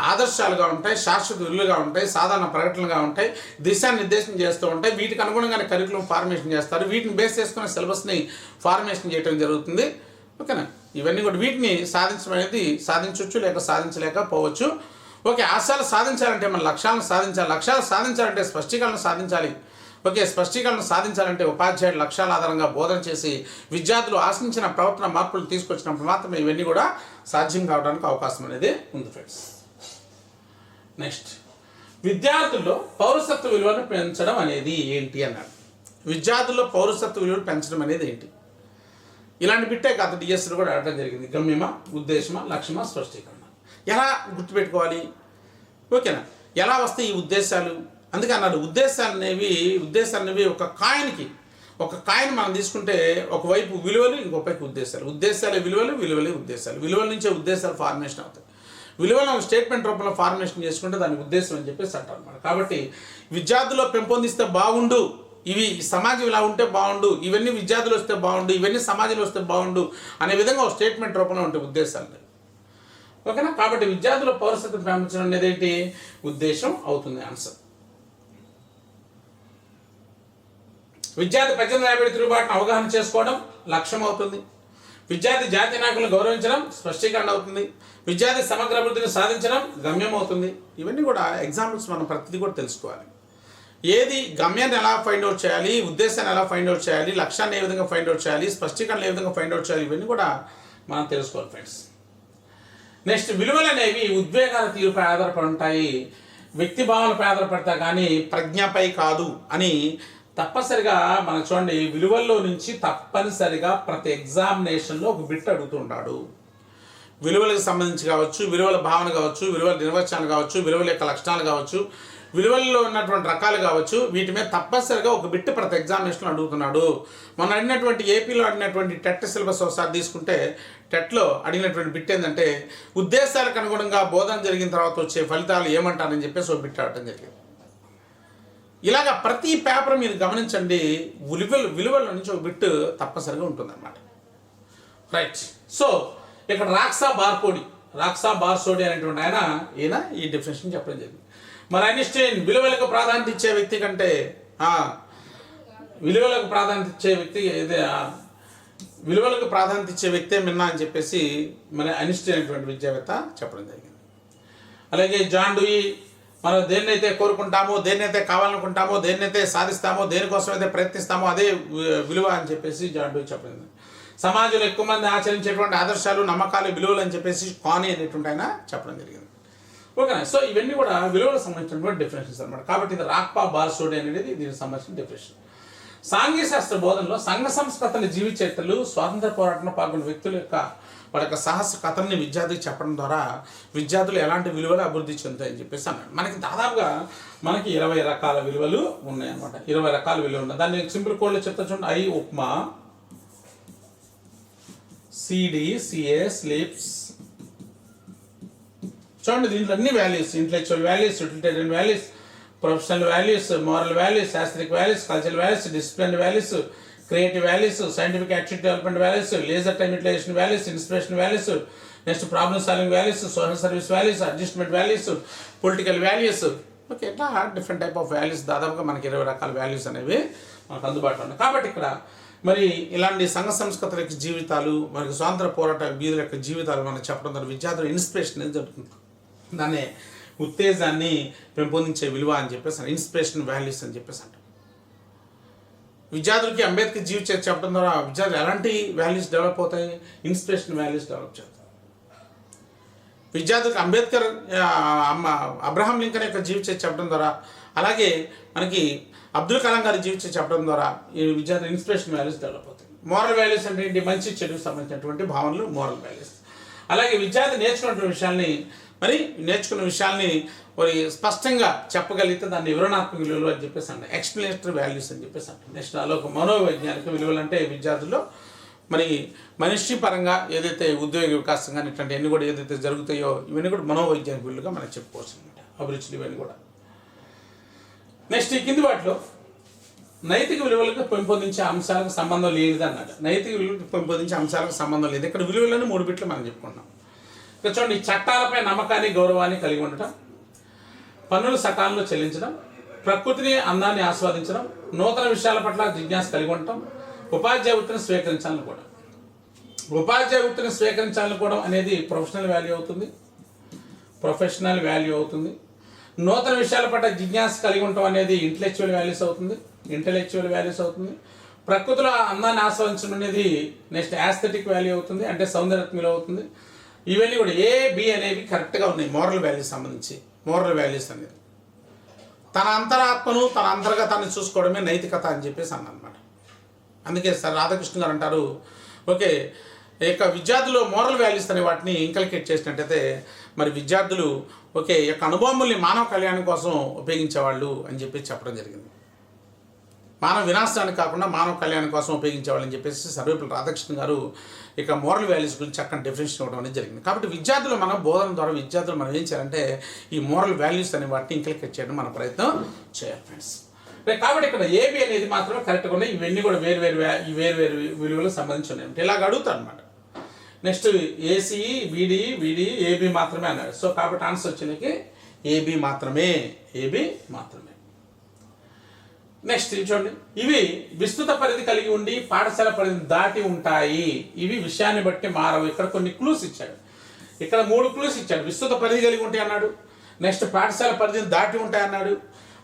S1: ఆదర్శాలుగా ఉంటాయి, శాశ్వత విలువలుగా ఉంటాయి, సాధారణ ప్రకటనలుగా ఉంటాయి, దిశానిర్దేశం చేస్తూ ఉంటాయి. వీటికి అనుగుణంగానే కరికులం ఫార్మేషన్ చేస్తారు. వీటిని బేస్ చేసుకునే సిలబస్ని ఫార్మేషన్ చేయడం జరుగుతుంది. ఓకేనా. ఇవన్నీ కూడా వీటిని సాధించడం అనేది సాధించవచ్చు, లేక సాధించలేకపోవచ్చు. ఓకే, ఆశయాలు సాధించాలంటే మన లక్ష్యాలను సాధించాలి. లక్ష్యాలు సాధించాలంటే స్పష్టీకరణ సాధించాలి. ఓకే, స్పష్టీకరణ సాధించాలంటే ఉపాధ్యాయుడు లక్ష్యాల ఆధారంగా బోధన చేసి విద్యార్థులు ఆశించిన ప్రవర్తన మార్పులు తీసుకొచ్చినప్పుడు మాత్రమే ఇవన్నీ కూడా సాధ్యం కావడానికి అవకాశం అనేది ఉంది ఫ్రెండ్స్. నెక్స్ట్, విద్యార్థుల్లో పౌరసత్వ విలువను పెంచడం అనేది ఏంటి అన్నాడు. విద్యార్థుల్లో పౌరసత్వ విలువను పెంచడం అనేది ఏంటి? ఇలాంటి బిట్టే గత డిఎస్లు కూడా అడగడం జరిగింది. గమ్యమా, ఉద్దేశమా, లక్ష్యమా, స్పష్టీకరణ. ఎలా గుర్తుపెట్టుకోవాలి? ఓకేనా. ఎలా వస్తాయి ఈ ఉద్దేశాలు? అందుకే అన్నాడు ఉద్దేశాలు అనేవి ఒక కాయిన్ మనం తీసుకుంటే ఒకవైపు విలువలు, ఇంకోవైపు ఉద్దేశాలు. ఉద్దేశాలే విలువలు, విలువలే ఉద్దేశాలు. విలువల నుంచే ఉద్దేశాలు ఫార్మేషన్ అవుతాయి. విలువలను స్టేట్మెంట్ రూపంలో ఫార్మేషన్ చేసుకుంటే దాని ఉద్దేశం అని చెప్పేసి అంటారు అన్నమాట. కాబట్టి విద్యార్థుల్లో పెంపొందిస్తే బాగుండు, ఇవి సమాజం ఇలా ఉంటే బాగుండు, ఇవన్నీ విద్యార్థులు వస్తే బాగుండు, ఇవన్నీ సమాజంలో వస్తే బాగుండు అనే విధంగా ఒక స్టేట్మెంట్ రూపంలో ఉంటాయి ఉద్దేశాలు. ఓకేనా. కాబట్టి విద్యార్థుల పౌరసత్వం పెంపొందించడం అనేది ఏంటి? ఉద్దేశం అవుతుంది ఆన్సర్. విద్యార్థి 1850 తిరుగుబాటును అవగాహన చేసుకోవడం లక్ష్యం అవుతుంది. విద్యార్థి జాతీయ నాయకులను గౌరవించడం స్పష్టీకరణ అవుతుంది. విద్యార్థి సమగ్ర అభివృద్ధిని సాధించడం గమ్యం అవుతుంది. ఇవన్నీ కూడా ఎగ్జాంపుల్స్ మనం ప్రతిదీ కూడా తెలుసుకోవాలి. ఏది గమ్యాన్ని ఎలా ఫైండ్ అవుట్ చేయాలి, ఉద్దేశాన్ని ఎలా ఫైండ్ అవుట్ చేయాలి, లక్ష్యాన్ని ఏ విధంగా ఫైండ్ అవుట్ చేయాలి, స్పష్టీకరణ ఏ విధంగా ఫైండ్ అవుట్ చేయాలి, ఇవన్నీ కూడా మనం తెలుసుకోవాలి ఫ్రెండ్స్. నెక్స్ట్, విలువలు అనేవి ఉద్వేగాల తీరుపై ఆధారపడి ఉంటాయి, వ్యక్తి భావనపై ఆధారపడతాయి కానీ ప్రజ్ఞపై కాదు అని తప్పనిసరిగా మనం చూడండి. విలువల్లో నుంచి తప్పనిసరిగా ప్రతి ఎగ్జామినేషన్లో ఒక బిట్ అడుగుతుంటాడు. విలువలకు సంబంధించి కావచ్చు, విలువల భావన కావచ్చు, విలువల నిర్వచనాలు కావచ్చు, విలువల యొక్క లక్షణాలు కావచ్చు, విలువల్లో ఉన్నటువంటి రకాలు కావచ్చు, వీటి మీద తప్పనిసరిగా ఒక బిట్ ప్రతి ఎగ్జామినేషన్లో అడుగుతున్నాడు. మనం అడిగినటువంటి ఏపీలో అడిగినటువంటి టెట్ సిలబస్ ఒకసారి తీసుకుంటే టెట్లో అడిగినటువంటి బిట్ ఏంటంటే ఉద్దేశాలకు అనుగుణంగా బోధన జరిగిన తర్వాత వచ్చే ఫలితాలు ఏమంటారని చెప్పేసి ఒక బిట్ అడగడం జరిగింది. ఇలాగ ప్రతి పేపర్ మీరు గమనించండి, విలువల నుంచి ఒక బిట్ తప్పనిసరిగా ఉంటుందన్నమాట. రైట్. సో ఇక్కడ రాక్సా బార్సోడి అనేటువంటి ఈయన ఈ డెఫినేషన్ చెప్పడం జరిగింది. మరి ఐన్స్టీన్ విలువలకు ప్రాధాన్యత ఇచ్చే వ్యక్తి కంటే విలువలకు ప్రాధాన్యత ఇచ్చే వ్యక్తే మిన్నా అని చెప్పేసి మన ఐన్స్టీన్ అనేటువంటి విద్యావేత్త చెప్పడం జరిగింది. అలాగే జాన్ డూయి మనం దేన్నైతే కోరుకుంటామో, దేన్నైతే కావాలనుకుంటామో, దేన్నైతే సాధిస్తామో, దేనికోసమైతే ప్రయత్నిస్తామో అదే విలువ అని చెప్పేసి జాన్ డూయి చెప్పడం జరిగింది. సమాజంలో ఎక్కువ మంది ఆచరించేటువంటి ఆదర్శాలు, నమ్మకాలు, విలువలు అని చెప్పేసి కానీ అనేటువంటి ఆయన చెప్పడం జరిగింది. ఓకేనా. సో ఇవన్నీ కూడా విలువలకు సంబంధించినటువంటి డెఫినేషన్స్ అనమాట. కాబట్టి ఇది రాక్పా బార్సోడి అనేది దీనికి సంబంధించిన డెఫినేషన్. సాంఘిక శాస్త్ర బోధనలో సంఘ సంస్కృతుల జీవిత చరిత్రలు, స్వాతంత్ర పోరాటంలో పాల్గొన్న వ్యక్తుల యొక్క వాళ్ళ యొక్క సాహస కథల్ని విద్యార్థికి చెప్పడం ద్వారా విద్యార్థులు ఎలాంటి విలువలు అభివృద్ధి చెందుతాయని చెప్పేసి అన్నాడు. మనకి దాదాపుగా 20 రకాల విలువలు ఉన్నాయన్నమాట. 20 రకాల విలువలు ఉన్నాయి. దాన్ని సింపుల్ కోడ్లో చెప్తా చూడండి. I upma, CD, CA sleeps. చూడండి దీంట్లో అన్ని values, intellectual values, utilitarian values, professional values, moral values, aesthetic values, cultural values, discipline values, creative values, scientific activity development values, leisure time utilization values, inspiration values, next problem solving values, social service values, adjustment values, political values. Okay, ఇట్లా different type of values, దాదాపుగా మనకి 20 రకాల values అనేవి మనకు అందుబాటులో ఉన్నాయి. కాబట్టి ఇక్కడ మరి ఇలాంటి సంఘ సంస్కృతుల యొక్క జీవితాలు, మనకి స్వాతంత్ర పోరాట వీరుల యొక్క జీవితాలు మనం చెప్పడం ద్వారా విద్యార్థుల ఇన్స్పిరేషన్ అనేది జరుగుతుంది. దాన్ని ఉత్తేజాన్ని పెంపొందించే విలువ అని చెప్పేసి ఇన్స్పిరేషన్ వాల్యూస్ అని చెప్పేసి అంటారు. విద్యార్థులకి అంబేద్కర్ జీవిత చరిత్ర చెప్పడం ద్వారా విద్యార్థులు ఎలాంటి వాల్యూస్ డెవలప్ అవుతాయి? ఇన్స్పిరేషన్ వాల్యూస్ డెవలప్ చేస్తారు. విద్యార్థులకు అంబేద్కర్, అబ్రహాం లింకన్ యొక్క జీవిత చరిత్ర చెప్పడం ద్వారా, అలాగే మనకి అబ్దుల్ కలాం గారి జీవిత చరిత్ర చెప్పడం ద్వారా ఈ విద్యార్థులు ఇన్స్పిరేషన్ వాల్యూస్ డెవలప్ అవుతాయి. మోరల్ వాల్యూస్ అంటే ఏంటి? మంచి చెడుకు సంబంధించినటువంటి భావనలు మోరల్ వాల్యూస్. అలాగే విద్యార్థి నేర్చుకున్న విషయాల్ని మరి స్పష్టంగా చెప్పగలిగితే దాన్ని వివరణాత్మక విలువలు అని చెప్పేసి అంటారు. ఎక్స్ప్లెనేటరీ వాల్యూస్ అని చెప్పేసి అంటారు. నెక్స్ట్ అలా మనోవైజ్ఞానిక విలువలు అంటే విద్యార్థుల్లో మరి మనిషి పరంగా ఏదైతే ఉద్యోగ వికాసం కానీ ఇట్లాంటివన్నీ కూడా ఏదైతే జరుగుతాయో ఇవన్నీ కూడా మనోవైజ్ఞానిక విలువలుగా మనం చెప్పుకోవచ్చు అనమాట. అభిరుచులు ఇవన్నీ కూడా. నెక్స్ట్ ఈ కింది వాటిలో నైతిక విలువలకు పెంపొందించే అంశాలకు సంబంధం లేదు అన్నాడు. నైతిక విలువలకు పెంపొందించే అంశాలకు సంబంధం లేదు. ఇక్కడ విలువలను 3 బిట్లు మనం చెప్పుకున్నాం. ఇక్కడ చూడండి, చట్టాలపై నమ్మకాన్ని, గౌరవాన్ని కలిగి ఉండటం, పన్నులు సకాలంలో చెల్లించడం, ప్రకృతిని అందాన్ని ఆస్వాదించడం, నూతన విషయాల పట్ల జిజ్ఞాస కలిగి ఉండటం, ఉపాధ్యాయ వృత్తిని స్వీకరించాలనుకోవడం. ఉపాధ్యాయ వృత్తిని స్వీకరించాలనుకోవడం అనేది ప్రొఫెషనల్ వాల్యూ అవుతుంది. నూతన విషయాల పట్ల జిజ్ఞాస కలిగి ఉండటం అనేది ఇంటలెక్చువల్ వాల్యూస్ అవుతుంది. ప్రకృతిలో అందాన్ని ఆస్వాదించడం అనేది నెక్స్ట్ యాస్థెటిక్ వాల్యూ అవుతుంది, అంటే సౌందర్యాత్మక విలువ అవుతుంది. ఇవన్నీ కూడా A, B అనేవి కరెక్ట్గా ఉన్నాయి. మోరల్ వాల్యూస్ సంబంధించి మోరల్ వాల్యూస్ అనేది తన అంతరాత్మను, తన అంతర్గతాన్ని చూసుకోవడమే నైతికత అని చెప్పేసి అన్నమాట. అందుకే సార్ రాధాకృష్ణ గారు అంటారు, ఓకే యొక్క విద్యార్థులు మోరల్ వాల్యూస్ అనే వాటిని ఇంకల్కేట్ చేసినట్టయితే మరి విద్యార్థులు ఓకే యొక్క అనుభవముల్ని మానవ కళ్యాణం కోసం ఉపయోగించేవాళ్ళు అని చెప్పేసి చెప్పడం జరిగింది. మానవ వినాశానికి కాకుండా మానవ కళ్యాణం కోసం ఉపయోగించేవాళ్ళని చెప్పేసి సర్వేపల్లి రాధాకృష్ణ గారు ఇక మోరల్ వాల్యూస్ గురించి చక్కని డెఫినేషన్ ఇవ్వడం అనేది జరిగింది. కాబట్టి విద్యార్థులు మనం బోధన ద్వారా విద్యార్థులు మనం ఏం చేయాలంటే ఈ మోరల్ వాల్యూస్ అనే వాటిని ఇంకల్కేట్ చేయడం మన ప్రయత్నం చేయాలి ఫ్రెండ్స్. కాబట్టి ఇక్కడ AB అనేది మాత్రమే కరెక్ట్గా ఉన్నాయి. ఇవన్నీ కూడా వేరు విలువలకు సంబంధించి ఉన్నాయి. ఇలాగ అడుగుతారు అనమాట. నెక్స్ట్ ACE, BDE, AB మాత్రమే అన్నాడు. సో కాబట్టి ఆన్సర్ వచ్చేకి AB మాత్రమే. నెక్స్ట్ చూడండి, ఇవి విస్తృత పరిధి కలిగి ఉండి పాఠశాల పరిధిని దాటి ఉంటాయి. ఇవి విషయాన్ని బట్టి మారవు. ఇక్కడ కొన్ని క్లూస్ ఇచ్చాడు, ఇక్కడ 3 క్లూస్ ఇచ్చాడు. విస్తృత పరిధి కలిగి ఉంటాయి అన్నాడు, నెక్స్ట్ పాఠశాల పరిధిని దాటి ఉంటాయి అన్నాడు,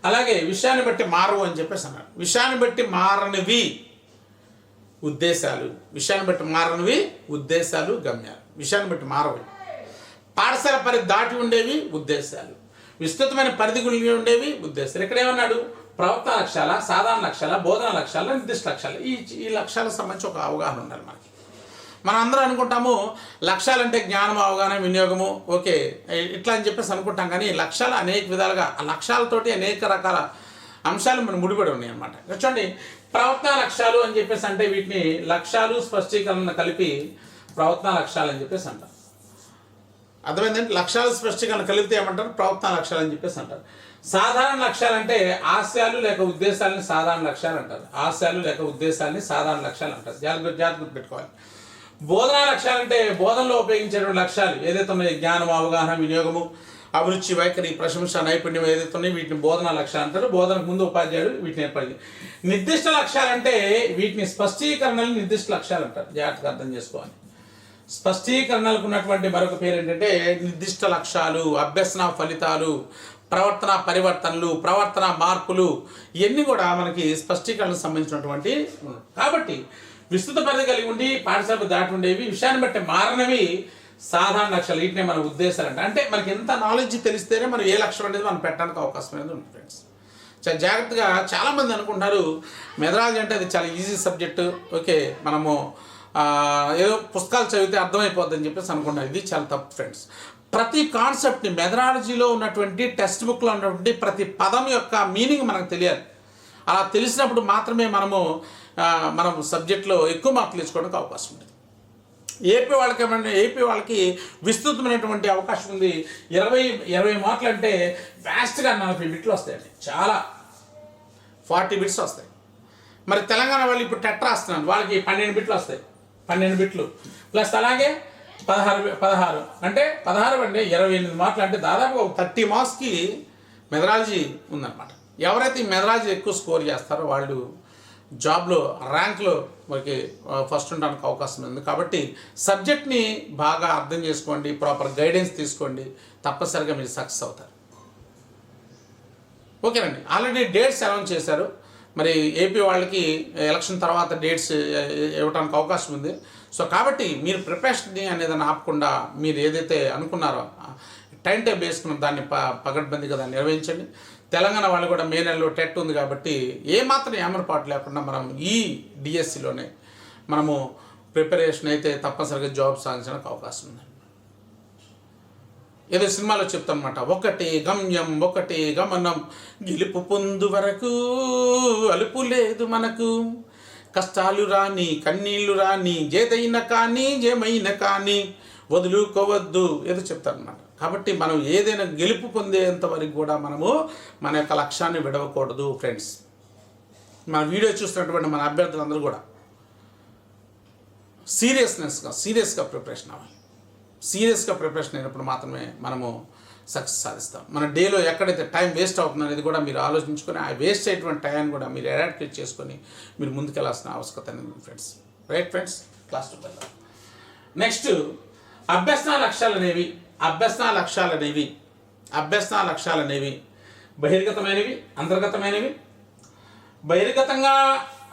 S1: అలాగే విషయాన్ని బట్టి మారవు అని చెప్పేసి అన్నాడు. విషయాన్ని బట్టి మారనివి ఉద్దేశాలు, విషయాన్ని బట్టి మారనివి ఉద్దేశాలు, గమ్యాలు. విషయాన్ని బట్టి మారవి. పాఠశాల పరిధి దాటి ఉండేవి ఉద్దేశాలు, విస్తృతమైన పరిధి కలిగి ఉండేవి ఉద్దేశాలు. ఇక్కడ ఏమన్నాడు? ప్రవర్తన లక్ష్యాల, సాధారణ లక్ష్యాల, బోధన లక్ష్యాల, నిర్దిష్ట లక్ష్యాలు. ఈ లక్ష్యాలకు సంబంధించి ఒక అవగాహన ఉండాలి మనకి. మనం అందరం అనుకుంటాము లక్ష్యాలంటే జ్ఞానం, అవగాహన, వినియోగము, ఓకే ఇట్లా అని చెప్పేసి అనుకుంటాం. కానీ లక్ష్యాలు అనేక విధాలుగా, ఆ లక్ష్యాలతోటి అనేక రకాల అంశాలు మనం ముడిపడి ఉన్నాయి అన్నమాట. చూడండి, ప్రవర్తన లక్ష్యాలు అని చెప్పేసి అంటే వీటిని లక్ష్యాలు స్పష్టీకరణ కలిపి ప్రవర్తన లక్ష్యాలు అని చెప్పేసి అంటారు. అర్థమైందంటే లక్ష్యాలు స్పష్టీకరణ కలిపితే ఏమంటారు? ప్రవర్తన లక్ష్యాలు అని చెప్పేసి అంటారు. సాధారణ లక్ష్యాలు అంటే ఆశయాలు లేక ఉద్దేశాలని సాధారణ లక్ష్యాలు అంటారు. ఆశయాలు లేక ఉద్దేశాలని సాధారణ లక్ష్యాలు అంటారు. జాగ్రత్త పెట్టుకోవాలి. బోధనా లక్ష్యాలు అంటే బోధనలో ఉపయోగించేటువంటి లక్ష్యాలు ఏదైతే ఉన్నాయో, జ్ఞానం, అవగాహన, వినియోగము, అభిరుచి, వైఖరి, ప్రశంస, నైపుణ్యం ఏదైతే ఉన్నాయో వీటిని బోధనా లక్ష్యాలు అంటారు. బోధనకు ముందు ఉపాధ్యాయుడు వీటిని ఏర్పడింది. నిర్దిష్ట లక్ష్యాలు అంటే వీటిని స్పష్టీకరణలు నిర్దిష్ట లక్ష్యాలు అంటారు. జాగ్రత్తగా అర్థం చేసుకోవాలి. స్పష్టీకరణలకు ఉన్నటువంటి మరొక పేరు ఏంటంటే నిర్దిష్ట లక్ష్యాలు, అభ్యసన ఫలితాలు, ప్రవర్తన పరివర్తనలు, ప్రవర్తన మార్పులు, ఇవన్నీ కూడా మనకి స్పష్టీకరణకు సంబంధించినటువంటి. కాబట్టి విస్తృత పరిధి కలిగి ఉండి పాఠశాలకు దాటి ఉండేవి, విషయాన్ని బట్టి మారనవి సాధారణ లక్ష్యాలు. వీటినే మన ఉద్దేశాలు అంటే మనకి ఎంత నాలెడ్జ్ తెలిస్తేనే మనం ఏ లక్ష్యం అనేది మనం పెట్టడానికి అవకాశం అనేది ఉంటుంది ఫ్రెండ్స్. చాలా జాగ్రత్తగా చాలామంది అనుకుంటున్నారు మెథడాలజీ అంటే అది చాలా ఈజీ సబ్జెక్టు, ఓకే మనము ఏదో పుస్తకాలు చదివితే అర్థమైపోద్ది అని చెప్పేసి అనుకుంటున్నారు. ఇది చాలా తప్పు ఫ్రెండ్స్. ప్రతి కాన్సెప్ట్ని మెథడాలజీలో ఉన్నటువంటి టెక్స్ట్ బుక్లో ఉన్నటువంటి ప్రతి పదం యొక్క మీనింగ్ మనకు తెలియాలి. అలా తెలిసినప్పుడు మాత్రమే మనం సబ్జెక్ట్లో ఎక్కువ మార్కులు తెచ్చుకోవడానికి అవకాశం ఉంది. ఏపీ వాళ్ళకి విస్తృతమైనటువంటి అవకాశం ఉంది. 20 మార్కులు అంటే ఫాస్ట్గా 40 బిట్లు వస్తాయండి, చాలా 40 బిట్స్ వస్తాయి. మరి తెలంగాణ వాళ్ళు ఇప్పుడు టెట్ రాస్తున్నాను, వాళ్ళకి 12 బిట్లు వస్తాయి. 12 బిట్లు ప్లస్ అలాగే 16 అంటే 16 అంటే 28 మార్కులు అంటే దాదాపుగా 30 మార్క్స్కి మెథడాలజీ ఉందన్నమాట. ఎవరైతే ఈ మెథడాలజీ ఎక్కువ స్కోర్ చేస్తారో వాళ్ళు జాబ్లో ర్యాంక్లో మనకి ఫస్ట్ ఉండడానికి అవకాశం ఉంది. కాబట్టి సబ్జెక్ట్ని బాగా అర్థం చేసుకోండి, ప్రాపర్ గైడెన్స్ తీసుకోండి, తప్పనిసరిగా మీరు సక్సెస్ అవుతారు. ఓకేనండి, ఆల్రెడీ డేట్స్ అనౌన్స్ చేశారు. మరి ఏపీ వాళ్ళకి ఎలక్షన్ తర్వాత డేట్స్ ఇవ్వడానికి అవకాశం ఉంది. సో కాబట్టి మీరు ప్రిపరేషన్ని అనేది ఆపకుండా మీరు ఏదైతే అనుకున్నారో టైం టేబుల్ వేసుకున్న దాన్ని పగడ్బందీగా దాన్ని నిర్వహించండి. తెలంగాణ వాళ్ళు కూడా మే నెలలో టెట్ ఉంది కాబట్టి ఏమాత్రం ఏమరపాటు లేకుండా మనం ఈ డిఎస్సిలోనే మనము ప్రిపరేషన్ అయితే తప్పనిసరిగా జాబ్ సాధించడానికి అవకాశం ఉంది. ఏదో సినిమాలో చెప్తానమాట, ఒకటే గమ్యం ఒకటే గమనం, గెలుపు పొందు వరకు అలుపు లేదు మనకు, కష్టాలు రాని కన్నీళ్లు రాని, జేదైన కానీ జేమైన కానీ వదులుకోవద్దు, ఏదో చెప్తారనమాట. కాబట్టి మనం ఏదైనా గెలుపు పొందేంత వరకు కూడా మనము మన యొక్క లక్ష్యాన్ని విడవకూడదు ఫ్రెండ్స్. మన వీడియో చూస్తున్నటువంటి మన అభ్యర్థులందరూ కూడా సీరియస్గా ప్రిపరేషన్ అవ్వాలి. సీరియస్గా ప్రిపరేషన్ అయినప్పుడు మాత్రమే మనము సక్సెస్ సాధిస్తాం. మన డేలో ఎక్కడైతే టైం వేస్ట్ అవుతుంది అనేది కూడా మీరు ఆలోచించుకొని ఆ వేస్ట్ అయ్యేటువంటి టైంని కూడా మీరు అడాప్ట్ చేసుకొని మీరు ముందుకెళ్లాల్సిన అవసరత అనేది ఫ్రెండ్స్. రైట్ ఫ్రెండ్స్, క్లాస్ 2 వెళ్దాం. నెక్స్ట్ అభ్యసన లక్ష్యాలు అనేవి బహిర్గతమైనవి, అంతర్గతమైనవి.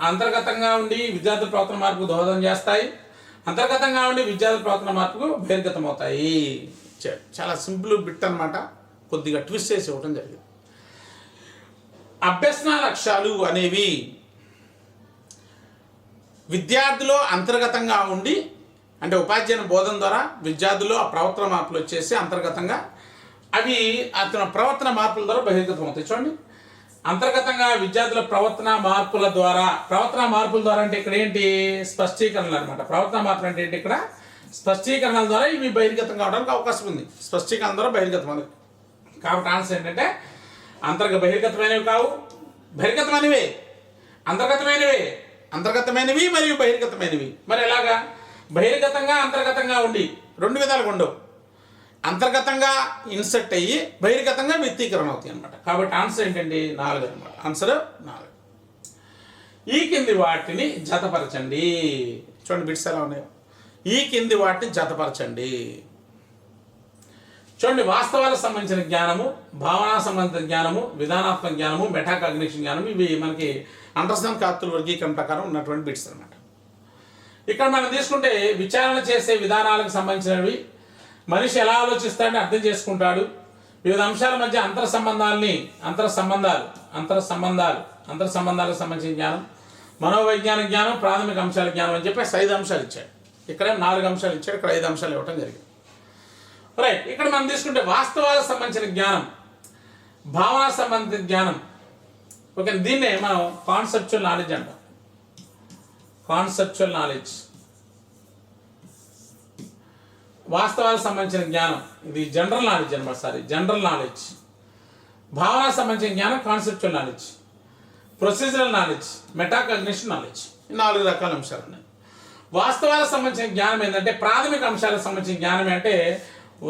S1: అంతర్గతంగా ఉండి విద్యార్థుల ప్రవర్తన మార్పుకు దోహదం చేస్తాయి. అంతర్గతంగా ఉండి విద్యార్థుల ప్రవర్తన మార్పుకు బహిర్గతం అవుతాయి. చాలా సింపుల్ బిట్ అనమాట, కొద్దిగా ట్విస్ట్ చేసి ఇవ్వడం జరిగింది. అభ్యసన లక్ష్యాలు అనేవి విద్యార్థులు అంతర్గతంగా ఉండి, అంటే ఉపాధ్యాయుని బోధన ద్వారా విద్యార్థులు ఆ ప్రవర్తన మార్పులు వచ్చేసి అంతర్గతంగా అవి అతని ప్రవర్తన మార్పుల ద్వారా బహిర్గతం అవుతాయి. చూడండి, అంతర్గతంగా విద్యార్థుల ప్రవర్తన మార్పుల ద్వారా అంటే ఇక్కడ ఏంటి? స్పష్టీకరణలు అనమాట. ప్రవర్తన మార్పులు అంటే ఏంటి? ఇక్కడ స్పష్టీకరణల ద్వారా ఇవి బహిర్గతం కావడానికి అవకాశం ఉంది. స్పష్టీకరణ ద్వారా బహిర్గతం అవుతుంది. కాబట్టి ఆన్సర్ ఏంటంటే బహిర్గతమైనవి కావు, బహిర్గతమైనవే, అంతర్గతమైనవి మరియు బహిర్గతమైనవి. మరి ఎలాగా? బహిర్గతంగా అంతర్గతంగా ఉండి 2 విధాలుగా ఉండవు. అంతర్గతంగా ఇన్సెట్ అయ్యి బహిర్గతంగా వ్యక్తీకరణ అవుతాయి అనమాట. కాబట్టి ఆన్సర్ ఏంటండి? 4 అనమాట. ఆన్సర్ 4. ఈ కింది వాటిని జతపరచండి. చూడండి బిట్స్ ఎలా ఉన్నాయో. ఈ కింది వాటిని జతపరచండి. చూడండి, వాస్తవాలకు సంబంధించిన జ్ఞానము, భావనా సంబంధిత జ్ఞానము, విధానాత్మక జ్ఞానము, మెటాకాగ్నిషన్ జ్ఞానం, ఇవి మనకి అండర్స్టాండ్ కార్తుల వర్గీకరణ ప్రకారం ఉన్నటువంటి బిట్స్ అనమాట. ఇక్కడ మనం తీసుకుంటే విచారణ చేసే విధానాలకు సంబంధించినవి, మనిషి ఎలా ఆలోచిస్తాడని అర్థం చేసుకుంటాడు, వివిధ అంశాల మధ్య అంతర సంబంధాలకు సంబంధించిన జ్ఞానం, మనోవైజ్ఞానిక జ్ఞానం, ప్రాథమిక అంశాల జ్ఞానం అని చెప్పి 5 అంశాలు ఇచ్చాడు. ఇక్కడ 4 అంశాలు ఇచ్చాడు, ఇక్కడ 5 అంశాలు ఇవ్వటం జరిగింది. రైట్, ఇక్కడ మనం తీసుకుంటే వాస్తవాలకు సంబంధించిన జ్ఞానం, భావనా సంబంధిత జ్ఞానం. ఓకే, దీన్నే మనం కాన్సెప్చువల్ నాలెడ్జ్ అంటాం. కాన్సెప్చువల్ నాలెడ్జ్, వాస్తవాలకు సంబంధించిన జ్ఞానం, ఇది జనరల్ నాలెడ్జ్ అనమాట. General knowledge. భావనా సంబంధించిన జ్ఞానం conceptual knowledge, procedural knowledge, metacognition knowledge. 4 రకాల అంశాలు ఉన్నాయి. వాస్తవాలకు సంబంధించిన జ్ఞానం ఏంటంటే ప్రాథమిక అంశాలకు సంబంధించిన జ్ఞానం. అంటే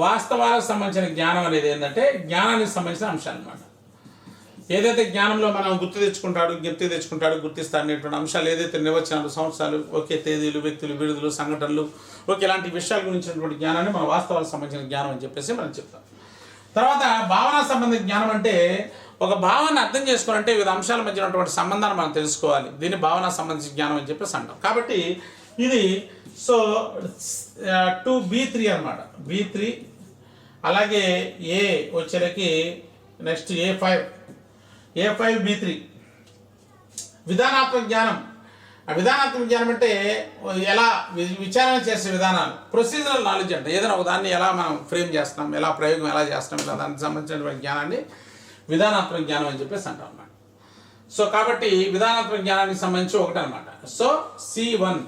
S1: వాస్తవాలకు సంబంధించిన జ్ఞానం అనేది ఏంటంటే జ్ఞానానికి సంబంధించిన అంశాలు అనమాట. ఏదైతే జ్ఞానంలో మనం గుర్తిస్తాడు అనేటువంటి అంశాలు, ఏదైతే నిర్వచనాలు, సంవత్సరాలు, ఓకే, తేదీలు, వ్యక్తులు, విడుదలు, సంఘటనలు, ఓకే, ఇలాంటి విషయాల గురించినటువంటి జ్ఞానాన్ని మన వాస్తవాలకు సంబంధించిన జ్ఞానం అని చెప్పేసి మనం చెప్తాం. తర్వాత భావనా సంబంధిత జ్ఞానం అంటే ఒక భావాన్ని అర్థం చేసుకోవాలంటే వివిధ అంశాల మధ్య ఉన్నటువంటి సంబంధాన్ని మనం తెలుసుకోవాలి. దీన్ని భావనా సంబంధించిన జ్ఞానం అని చెప్పేసి అంటాం. కాబట్టి ఇది 2B3 అనమాట. B3, అలాగే ఏ వచ్చేసరికి నెక్స్ట్ A5B3 విధానాత్మక జ్ఞానం. ఆ విధానాత్మక జ్ఞానం అంటే ఎలా విచారణ చేసే విధానాలు. ప్రొసీజరల్ నాలెడ్జ్ అంటే ఏదైనా ఒక దాన్ని ఎలా మనం ఫ్రేమ్ చేస్తున్నాం, ఎలా ప్రయోగం ఎలా చేస్తున్నాం, ఇలా దానికి సంబంధించినటువంటి జ్ఞానాన్ని విధానాత్మక జ్ఞానం అని చెప్పేసి అంటాం అన్నమాట. సో కాబట్టి విధానాత్మక జ్ఞానానికి సంబంధించి ఒకటి అనమాట. So C1.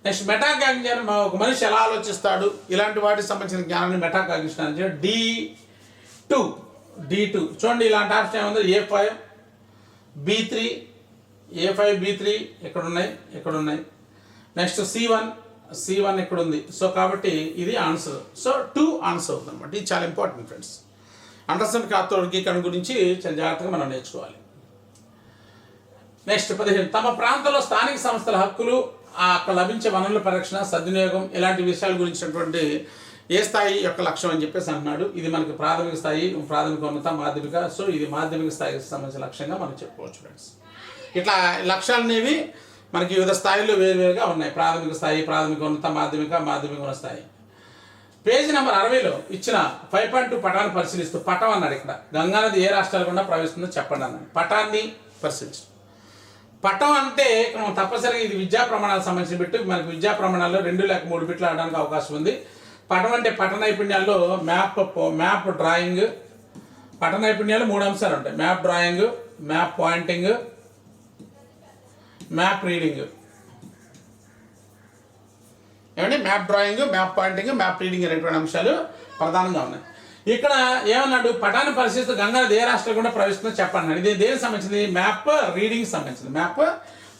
S1: నెక్స్ట్ మెటాకాగ్నిషన్, ఒక మనిషి ఎలా ఆలోచిస్తాడు, ఇలాంటి వాటికి సంబంధించిన జ్ఞానాన్ని మెటాకాగ్నిషన్ అని చెప్పి. D2. చూడండి, ఇలాంటి ఆప్షన్ ఏముంది, A5B3 ఇక్కడ ఉన్నాయి. నెక్స్ట్ C1 ఇక్కడ ఉంది. సో కాబట్టి ఇది ఆన్సర్. సో 2 ఆన్సర్ అవుతుంది అనమాట. ఇది చాలా ఇంపార్టెంట్ ఫ్రెండ్స్. అండర్స్టాండ్ కార్తుల వర్గీకరణ గురించి చాలా జాగ్రత్తగా మనం నేర్చుకోవాలి. నెక్స్ట్ 15. తమ ప్రాంతంలో స్థానిక సంస్థల హక్కులు, అక్కడ లభించే వనరుల పరిరక్షణ, సద్వినియోగం, ఇలాంటి విషయాల గురించినటువంటి ఏ స్థాయి యొక్క లక్ష్యం అని చెప్పేసి అంటున్నాడు. ఇది మనకి ప్రాథమిక స్థాయి, ప్రాథమిక ఉన్నత, మాధ్యమిక. సో ఇది మాధ్యమిక స్థాయికి సంబంధించిన లక్ష్యంగా మనం చెప్పుకోవచ్చు ఫ్రెండ్స్. ఇట్లా లక్ష్యాలు అనేవి మనకి వివిధ స్థాయిల్లో వేరువేరుగా ఉన్నాయి. ప్రాథమిక స్థాయి, ప్రాథమిక ఉన్నత, మాధ్యమిక ఉన్నత స్థాయి. పేజీ నెంబర్ 60లో ఇచ్చిన 5.2 పటాన్ని పరిశీలిస్తూ, పటం అన్నాడు. ఇక్కడ గంగానది ఏ రాష్ట్రాల గుండా ప్రవేశిస్తుందో చెప్పండి అన్నాడు. పటాన్ని పరిశీలించు. పటం అంటే ఇక్కడ మనం తప్పనిసరిగా ఇది విద్యా ప్రమాణాలకు సంబంధించిన బిట్టు. మనకి విద్యా ప్రమాణాల్లో 2 లేక 3 బిట్లు ఆడడానికి అవకాశం ఉంది. పటం అంటే పట నైపుణ్యాల్లో మ్యాప్ డ్రాయింగ్. పట నైపుణ్యాలు 3 అంశాలు ఉంటాయి: map drawing, map pointing, map reading. ఏమంటే map drawing, map pointing, map reading అనేటువంటి అంశాలు ప్రధానంగా ఉన్నాయి. ఇక్కడ ఏమన్నాడు, పటాన్ని పరిశీలిస్తూ గంగానది ఏ రాష్ట్రాలు కూడా ప్రవేశిస్తుందో చెప్పండి. ఇది దేనికి సంబంధించింది? మ్యాప్ రీడింగ్ సంబంధించింది. మ్యాప్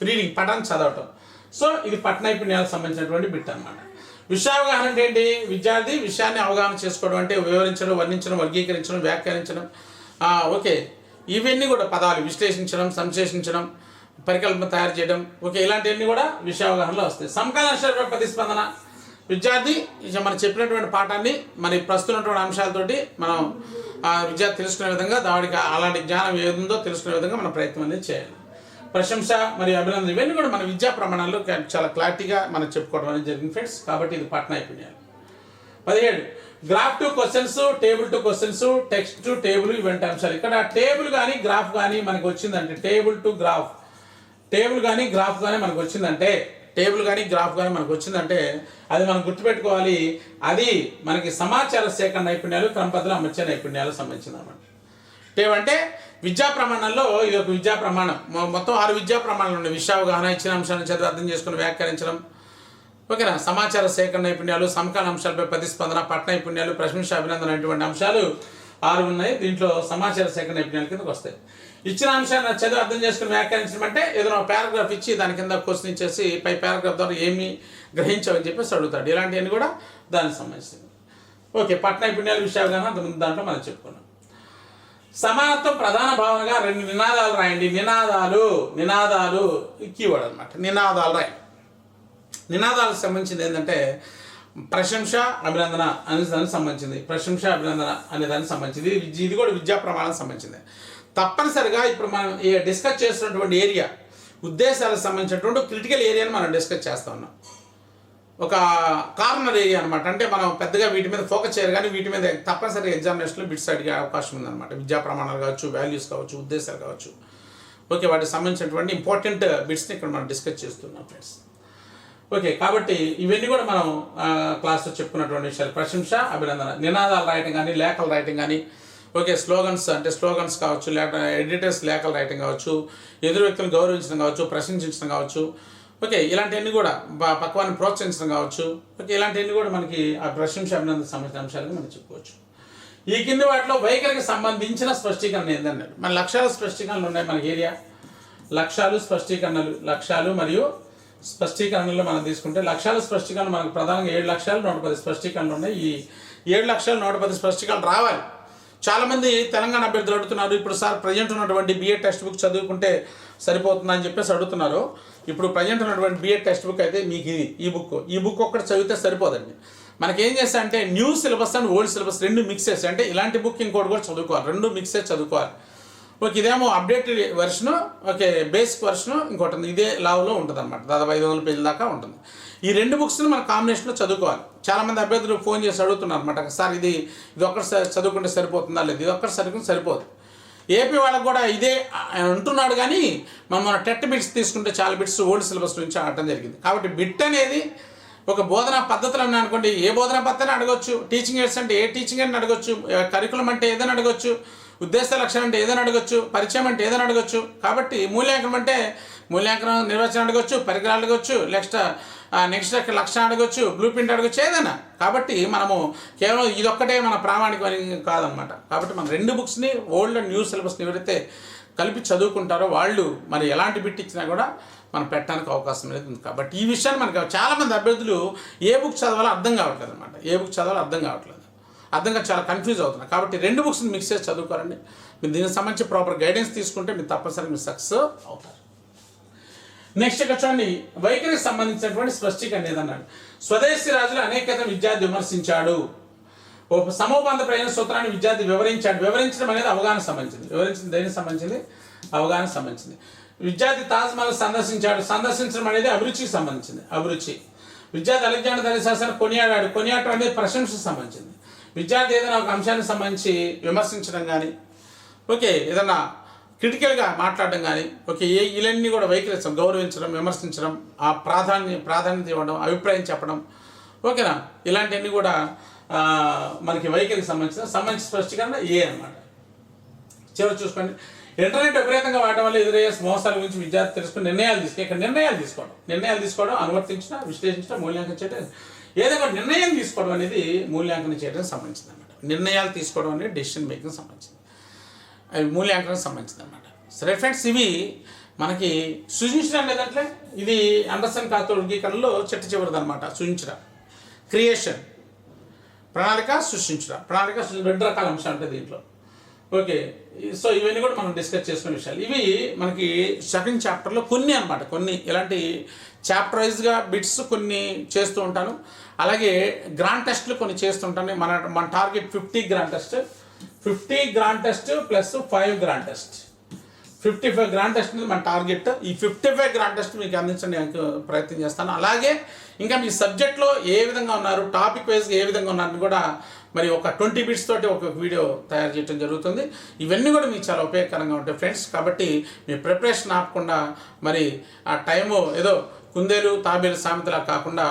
S1: రీడింగ్, పటాన్ని చదవటం. సో ఇది పట నైపుణ్యాలకు సంబంధించినటువంటి బిట్ అన్నమాట. విషయావగాహన అంటే ఏంటి? విద్యార్థి విషయాన్ని అవగాహన చేసుకోవడం అంటే వివరించడం, వర్ణించడం, వర్గీకరించడం, వ్యాఖ్యానించడం, ఓకే, ఇవన్నీ కూడా పదాలు విశ్లేషించడం, సంశ్లేషించడం, పరికల్పన తయారు చేయడం, ఓకే, ఇలాంటివన్నీ కూడా విషయావగాహనలో వస్తాయి. సమకాలీన అంశాల ప్రతిస్పందన. విద్యార్థి మనం చెప్పినటువంటి పాఠాన్ని మరి ప్రస్తున్నటువంటి అంశాలతోటి మనం విద్యార్థి తెలుసుకునే విధంగా, దానికి అలాంటి జ్ఞానం ఏదుందో తెలుసుకునే విధంగా మనం ప్రయత్నం అనేది చేయాలి. ప్రశంస మరియు అభినందన, ఇవన్నీ కూడా మన విద్యా ప్రమాణాల్లో చాలా క్లారిటీగా మనం చెప్పుకోవడం అనేది జరిగింది ఫ్రెండ్స్. కాబట్టి ఇది పట నైపుణ్యాలు. 17. Graph to questions, table to questions, text to table, ఇవంటి అంశాలు. ఇక్కడ టేబుల్ కానీ గ్రాఫ్ కానీ మనకు వచ్చిందంటే, టేబుల్ టు గ్రాఫ్, టేబుల్ కానీ గ్రాఫ్ కానీ మనకు వచ్చిందంటే, అది మనం గుర్తుపెట్టుకోవాలి, అది మనకి సమాచార సేకరణ నైపుణ్యాలు, క్రమపద్ధతులు అమర్చే నైపుణ్యాలకు సంబంధించింది అన్నమాట. టేబుల్ అంటే విద్యా ప్రమాణాల్లో ఇది ఒక విద్యా ప్రమాణం. మొత్తం 6 విద్యా ప్రమాణాలు ఉన్నాయి. విషయావగాహన, ఇచ్చిన అంశాలను చదివి అర్థం చేసుకుని వ్యాఖ్యానించడం, ఓకేనా, సమాచార సేకరణ నైపుణ్యాలు, సమకాలీన అంశాలపై ప్రతిస్పందన, పట నైపుణ్యాలు, ప్రశంస, అభినందన అనేటువంటి అంశాలు 6 ఉన్నాయి. దీంట్లో సమాచార సేకరణ నైపుణ్యాల కిందకు వస్తాయి. ఇచ్చిన అంశాన్ని చదివి అర్థం చేసుకుని వ్యాఖ్యానించడం అంటే ఏదైనా పారాగ్రాఫ్ ఇచ్చి దాని కింద క్వశ్చన్ ఇచ్చేసి పై పారాగ్రాఫ్ ద్వారా ఏమి గ్రహించావని చెప్పేసి అడుగుతాడు. ఇలాంటివన్నీ కూడా దానికి సంబంధించింది. ఓకే, పట నైపుణ్యాలు, విషయావగాహన దాంట్లో మనం చెప్పుకున్నాం. సమానత్వం ప్రధాన భావనగా 2 నినాదాలు రాయండి. నినాదాలు కీవర్డ్ అనమాట. నినాదాలు రాయండి. నినాదాలకు సంబంధించింది ఏంటంటే ప్రశంస, అభినందన అనే దానికి సంబంధించింది. ప్రశంస, అభినందన అనే దానికి సంబంధించింది. ఇది కూడా విద్యా ప్రమాణానికి సంబంధించింది. తప్పనిసరిగా ఇప్పుడు మనం డిస్కస్ చేస్తున్నటువంటి ఏరియా ఉద్దేశాలకు సంబంధించినటువంటి క్రిటికల్ ఏరియాని మనం డిస్కస్ చేస్తూ ఉన్నాం. ఒక కార్నర్ ఏరియా అనమాట. అంటే మనం పెద్దగా వీటి మీద ఫోకస్ చేయరు, కానీ వీటి మీద తప్పనిసరిగా ఎగ్జామినేషన్లో బిట్స్ అడిగే అవకాశం ఉందన్నమాట. విద్యా ప్రమాణాలు కావచ్చు, వాల్యూస్ కావచ్చు, ఉద్దేశాలు కావచ్చు. ఓకే, వాటికి సంబంధించినటువంటి ఇంపార్టెంట్ బిట్స్ని ఇక్కడ మనం డిస్కస్ చేస్తున్నాం ఫ్రెండ్స్. ఓకే, కాబట్టి ఇవన్నీ కూడా మనం క్లాస్లో చెప్పుకున్నటువంటి విషయాలు. ప్రశంస, అభినందన, నినాదాలు రాయటం కానీ, లేఖలు రాయటం కానీ, ఓకే, స్లోగన్స్ కావచ్చు, లేక ఎడిటర్స్ లేఖలు రాయటం కావచ్చు, ఎదురు వ్యక్తులను గౌరవించడం కావచ్చు, ప్రశంసించడం కావచ్చు. ఓకే, ఇలాంటివన్నీ కూడా పక్వాన్ని ప్రోత్సహించడం కావచ్చు. ఓకే, ఇలాంటివన్నీ కూడా మనకి ఆ ప్రశంస, అభినందన సంబంధించిన అంశాలుగా మనం చెప్పుకోవచ్చు. ఈ కింది వాటిలో వైఖరికి సంబంధించిన స్పష్టీకరణ ఏంటన్నారు. మన లక్ష్యాల స్పష్టీకరణలు ఉన్నాయి. మనకి ఏరియా లక్ష్యాలు మరియు స్పష్టీకరణలు మనం తీసుకుంటే, లక్ష్యాల స్పష్టీకరణ మనకు ప్రధానంగా 7,110 స్పష్టీకరణలు ఉన్నాయి. ఈ 7,110 స్పష్టీకరణలు రావాలి. చాలామంది తెలంగాణ అభ్యర్థులు అడుగుతున్నారు, ఇప్పుడు సార్ ప్రజెంట్ ఉన్నటువంటి బిఎడ్ టెక్స్ట్ బుక్ చదువుకుంటే సరిపోతుందని చెప్పేసి అడుగుతున్నారు. ఇప్పుడు ప్రజెంట్ ఉన్నటువంటి బిఎడ్ టెక్స్ట్ బుక్ అయితే మీకు ఈ బుక్ ఒక్కటి చదివితే సరిపోదండి. మనకేం చేస్తా అంటే new syllabus and old syllabus 2 mix చేసి, అంటే ఇలాంటి బుక్ ఇంకోటి కూడా చదువుకోవాలి. 2 మిక్స్ చేసి చదువుకోవాలి. ఓకే, ఇదేమో updated version, okay, basic version ఇంకోటి ఉంది. ఇదే లావులో ఉంటుంది అనమాట. దాదాపు 500 పేజీల దాకా ఉంటుంది. ఈ 2 బుక్స్ని మన కాంబినేషన్లో చదువుకోవాలి. చాలామంది అభ్యర్థులు ఫోన్ చేసి అడుగుతున్నారు అనమాట, సార్ ఇది ఒక్కటి చదువుకుంటే సరిపోతుందా? లేదు, ఇది ఒక్కటి చదువుకుంటే సరిపోదు. ఏపీ వాళ్ళకు కూడా ఇదే అంటున్నాడు, కానీ మన టెట్ బిట్స్ తీసుకుంటే చాలా బిట్స్ ఓల్డ్ సిలబస్ నుంచి ఆడటం జరిగింది. కాబట్టి బిట్ అనేది ఒక బోధనా పద్ధతులు అని అనుకోండి, ఏ బోధనా పద్ధతిని అడగొచ్చు. టీచింగ్ ఎయిడ్స్ అంటే ఏ టీచింగ్ అని అడగొచ్చు. కరికులం అంటే ఏదైనా అడగొచ్చు. ఉద్దేశ లక్ష్యం అంటే ఏదైనా అడగొచ్చు. పరిచయం అంటే ఏదైనా అడగొచ్చు. కాబట్టి మూల్యాంకనం అంటే మూల్యాంకనం నిర్వచనం అడగొచ్చు, పరికరాలు అడగొచ్చు, నెక్స్ట్ లక్ష్యం అడగొచ్చు, బ్లూ ప్రింట్ అడగొచ్చు, ఏదైనా. కాబట్టి మనము కేవలం ఇదొక్కటే మన ప్రామాణికం కాదనమాట. కాబట్టి మన 2 బుక్స్ని ఓల్డ్ అండ్ న్యూ సిలబస్ని ఎవరైతే కలిపి చదువుకుంటారో వాళ్ళు మరి ఎలాంటి బిట్ ఇచ్చినా కూడా మనం పెట్టడానికి అవకాశం అనేది ఉంది. కాబట్టి ఈ విషయాన్ని మనకు చాలామంది అభ్యర్థులు ఏ బుక్ చదవాలో అర్థం కావట్లేదు అనమాట. అర్థంగా చాలా కన్ఫ్యూజ్ అవుతున్నారు. కాబట్టి 2 బుక్స్ని మిక్స్ చేసి చదువుకోరండి. మీరు దీనికి సంబంధించి ప్రాపర్ గైడెన్స్ తీసుకుంటే మీరు తప్పనిసరిగా మీరు సక్సెస్ అవుతారు. నెక్స్ట్ ఇక్కడ చూడండి, వైఖరికి సంబంధించినటువంటి స్పష్టీకరణ ఏదన్నాడు. స్వదేశీ రాజులు అనేకత విద్యార్థి విమర్శించాడు. ఓ సమూహబంధ ప్రయోజన సూత్రాన్ని విద్యార్థి వివరించాడు. వివరించడం అనేది అవగాహన సంబంధించింది. దేనికి సంబంధించింది? అవగాహన సంబంధించింది. విద్యార్థి తాజ్మహల్ సందర్శించాడు. సందర్శించడం అనేది అభిరుచికి సంబంధించింది. విద్యార్థి అలెగ్జాండర్ ధనిశాసన కొనియాడటం అనేది ప్రశంసకు సంబంధించింది. విద్యార్థి ఏదైనా ఒక అంశానికి సంబంధించి విమర్శించడం కానీ, ఓకే, ఏదైనా క్రిటికల్గా మాట్లాడడం కానీ, ఓకే, ఇవన్నీ కూడా వైఖరిస్తాం. గౌరవించడం, విమర్శించడం, ఆ ప్రాధాన్యత ఇవ్వడం, అభిప్రాయం చెప్పడం, ఓకేనా, ఇలాంటివన్నీ కూడా మనకి వైఖరికి సంబంధించిన స్పష్టీకరణ అనమాట. చివరి చూసుకోండి, ఇంటర్నెట్ విపరీతంగా వాడటం వల్ల ఎదురయ్యే మోసాల గురించి విద్యార్థి తెలుసుకుని నిర్ణయాలు తీసుకోవడం, అనువర్తించడం, విశ్లేషించడం, మూల్యాంకనం చేయడం, ఏదైనా నిర్ణయం తీసుకోవడం అనేది మూల్యాంకనం చేయడానికి సంబంధించింది అనమాట. నిర్ణయాలు తీసుకోవడం అనేది డెసిషన్ మేకింగ్ సంబంధించింది, అవి మూల్యాంకనం సంబంధించింది అనమాట. సరే ఫ్రెండ్స్, ఇవి మనకి సృజించడం లేదంటే ఇది అండర్సన్ కాతో వర్గీకరణలో చివరిది అనమాట. సృజించడం, క్రియేషన్, ప్రణాళిక, సృష్టించడం. 2 రకాల అంశాలు ఉంటాయి దీంట్లో. ఓకే, సో ఇవన్నీ కూడా మనం డిస్కస్ చేసుకునే విషయాలు. ఇవి మనకి సెకండ్ చాప్టర్లో కొన్ని అనమాట. కొన్ని ఇలాంటి చాప్టర్ వైజ్గా బిట్స్ కొన్ని చేస్తూ ఉంటాను. అలాగే గ్రాండ్ టెస్ట్లు కొన్ని చేస్తుంటాను. మన target 50 grand test plus 5 grand test. 55 grand test అనేది మన టార్గెట్. ఈ 55 గ్రాండ్ టెస్ట్ మీకు అందించడానికి ప్రయత్నం చేస్తాను. అలాగే ఇంకా మీ సబ్జెక్ట్లో ఏ విధంగా ఉన్నారు, టాపిక్ వైజ్గా ఏ విధంగా ఉన్నారని కూడా మరి ఒక 20 బిట్స్ తోటి ఒక వీడియో తయారు చేయడం జరుగుతుంది. ఇవన్నీ కూడా మీకు చాలా ఉపయోగకరంగా ఉంటాయి ఫ్రెండ్స్. కాబట్టి మీ ప్రిపరేషన్ ఆపకుండా మరి ఆ టైము ఏదో కుందేలు తాబేలు సామెతలా కాకుండా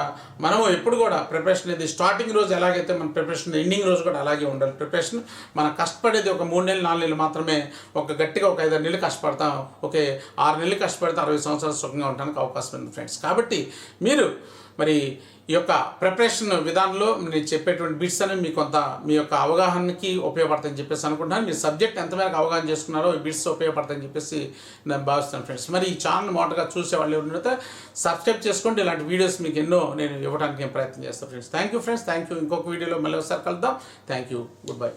S1: మనము ఎప్పుడు కూడా ప్రిపరేషన్ అనేది స్టార్టింగ్ రోజు ఎలాగైతే మన ప్రిపరేషన్ ఎండింగ్ రోజు కూడా అలాగే ఉండాలి. ప్రిపరేషన్ మనం కష్టపడేది ఒక 3 నెలలు 4 నెలలు మాత్రమే. గట్టిగా ఒక 5-6 నెలలు కష్టపడతాం. 6 నెలలు కష్టపడితే 60 సంవత్సరాలు సుఖంగా ఉండడానికి అవకాశం ఉంది ఫ్రెండ్స్. కాబట్టి మీరు మరి ఈ యొక్క ప్రిపరేషన్ విధానంలో నేను చెప్పేటువంటి బిట్స్ అనేవి మీ యొక్క అవగాహనకి ఉపయోగపడతాయని చెప్పేసి అనుకుంటున్నాను. మీరు సబ్జెక్ట్ ఎంతమేరకు అవగాహన చేసుకున్నారో ఈ బిట్స్ ఉపయోగపడతాయని చెప్పేసి నేను భావిస్తాను ఫ్రెండ్స్. మరి ఈ ఛానల్ మొదటగా చూసేవాళ్ళు ఎవరైతే సబ్స్క్రైబ్ చేసుకోండి. ఇలాంటి వీడియోస్ మీకు ఎన్నో నేను ఇవ్వడానికి ప్రయత్నం చేస్తాను friends. Thank you friends, thank you. ఇంకొక వీడియోలో మళ్ళీ ఒకసారి కలుద్దాం. Thank you, good bye.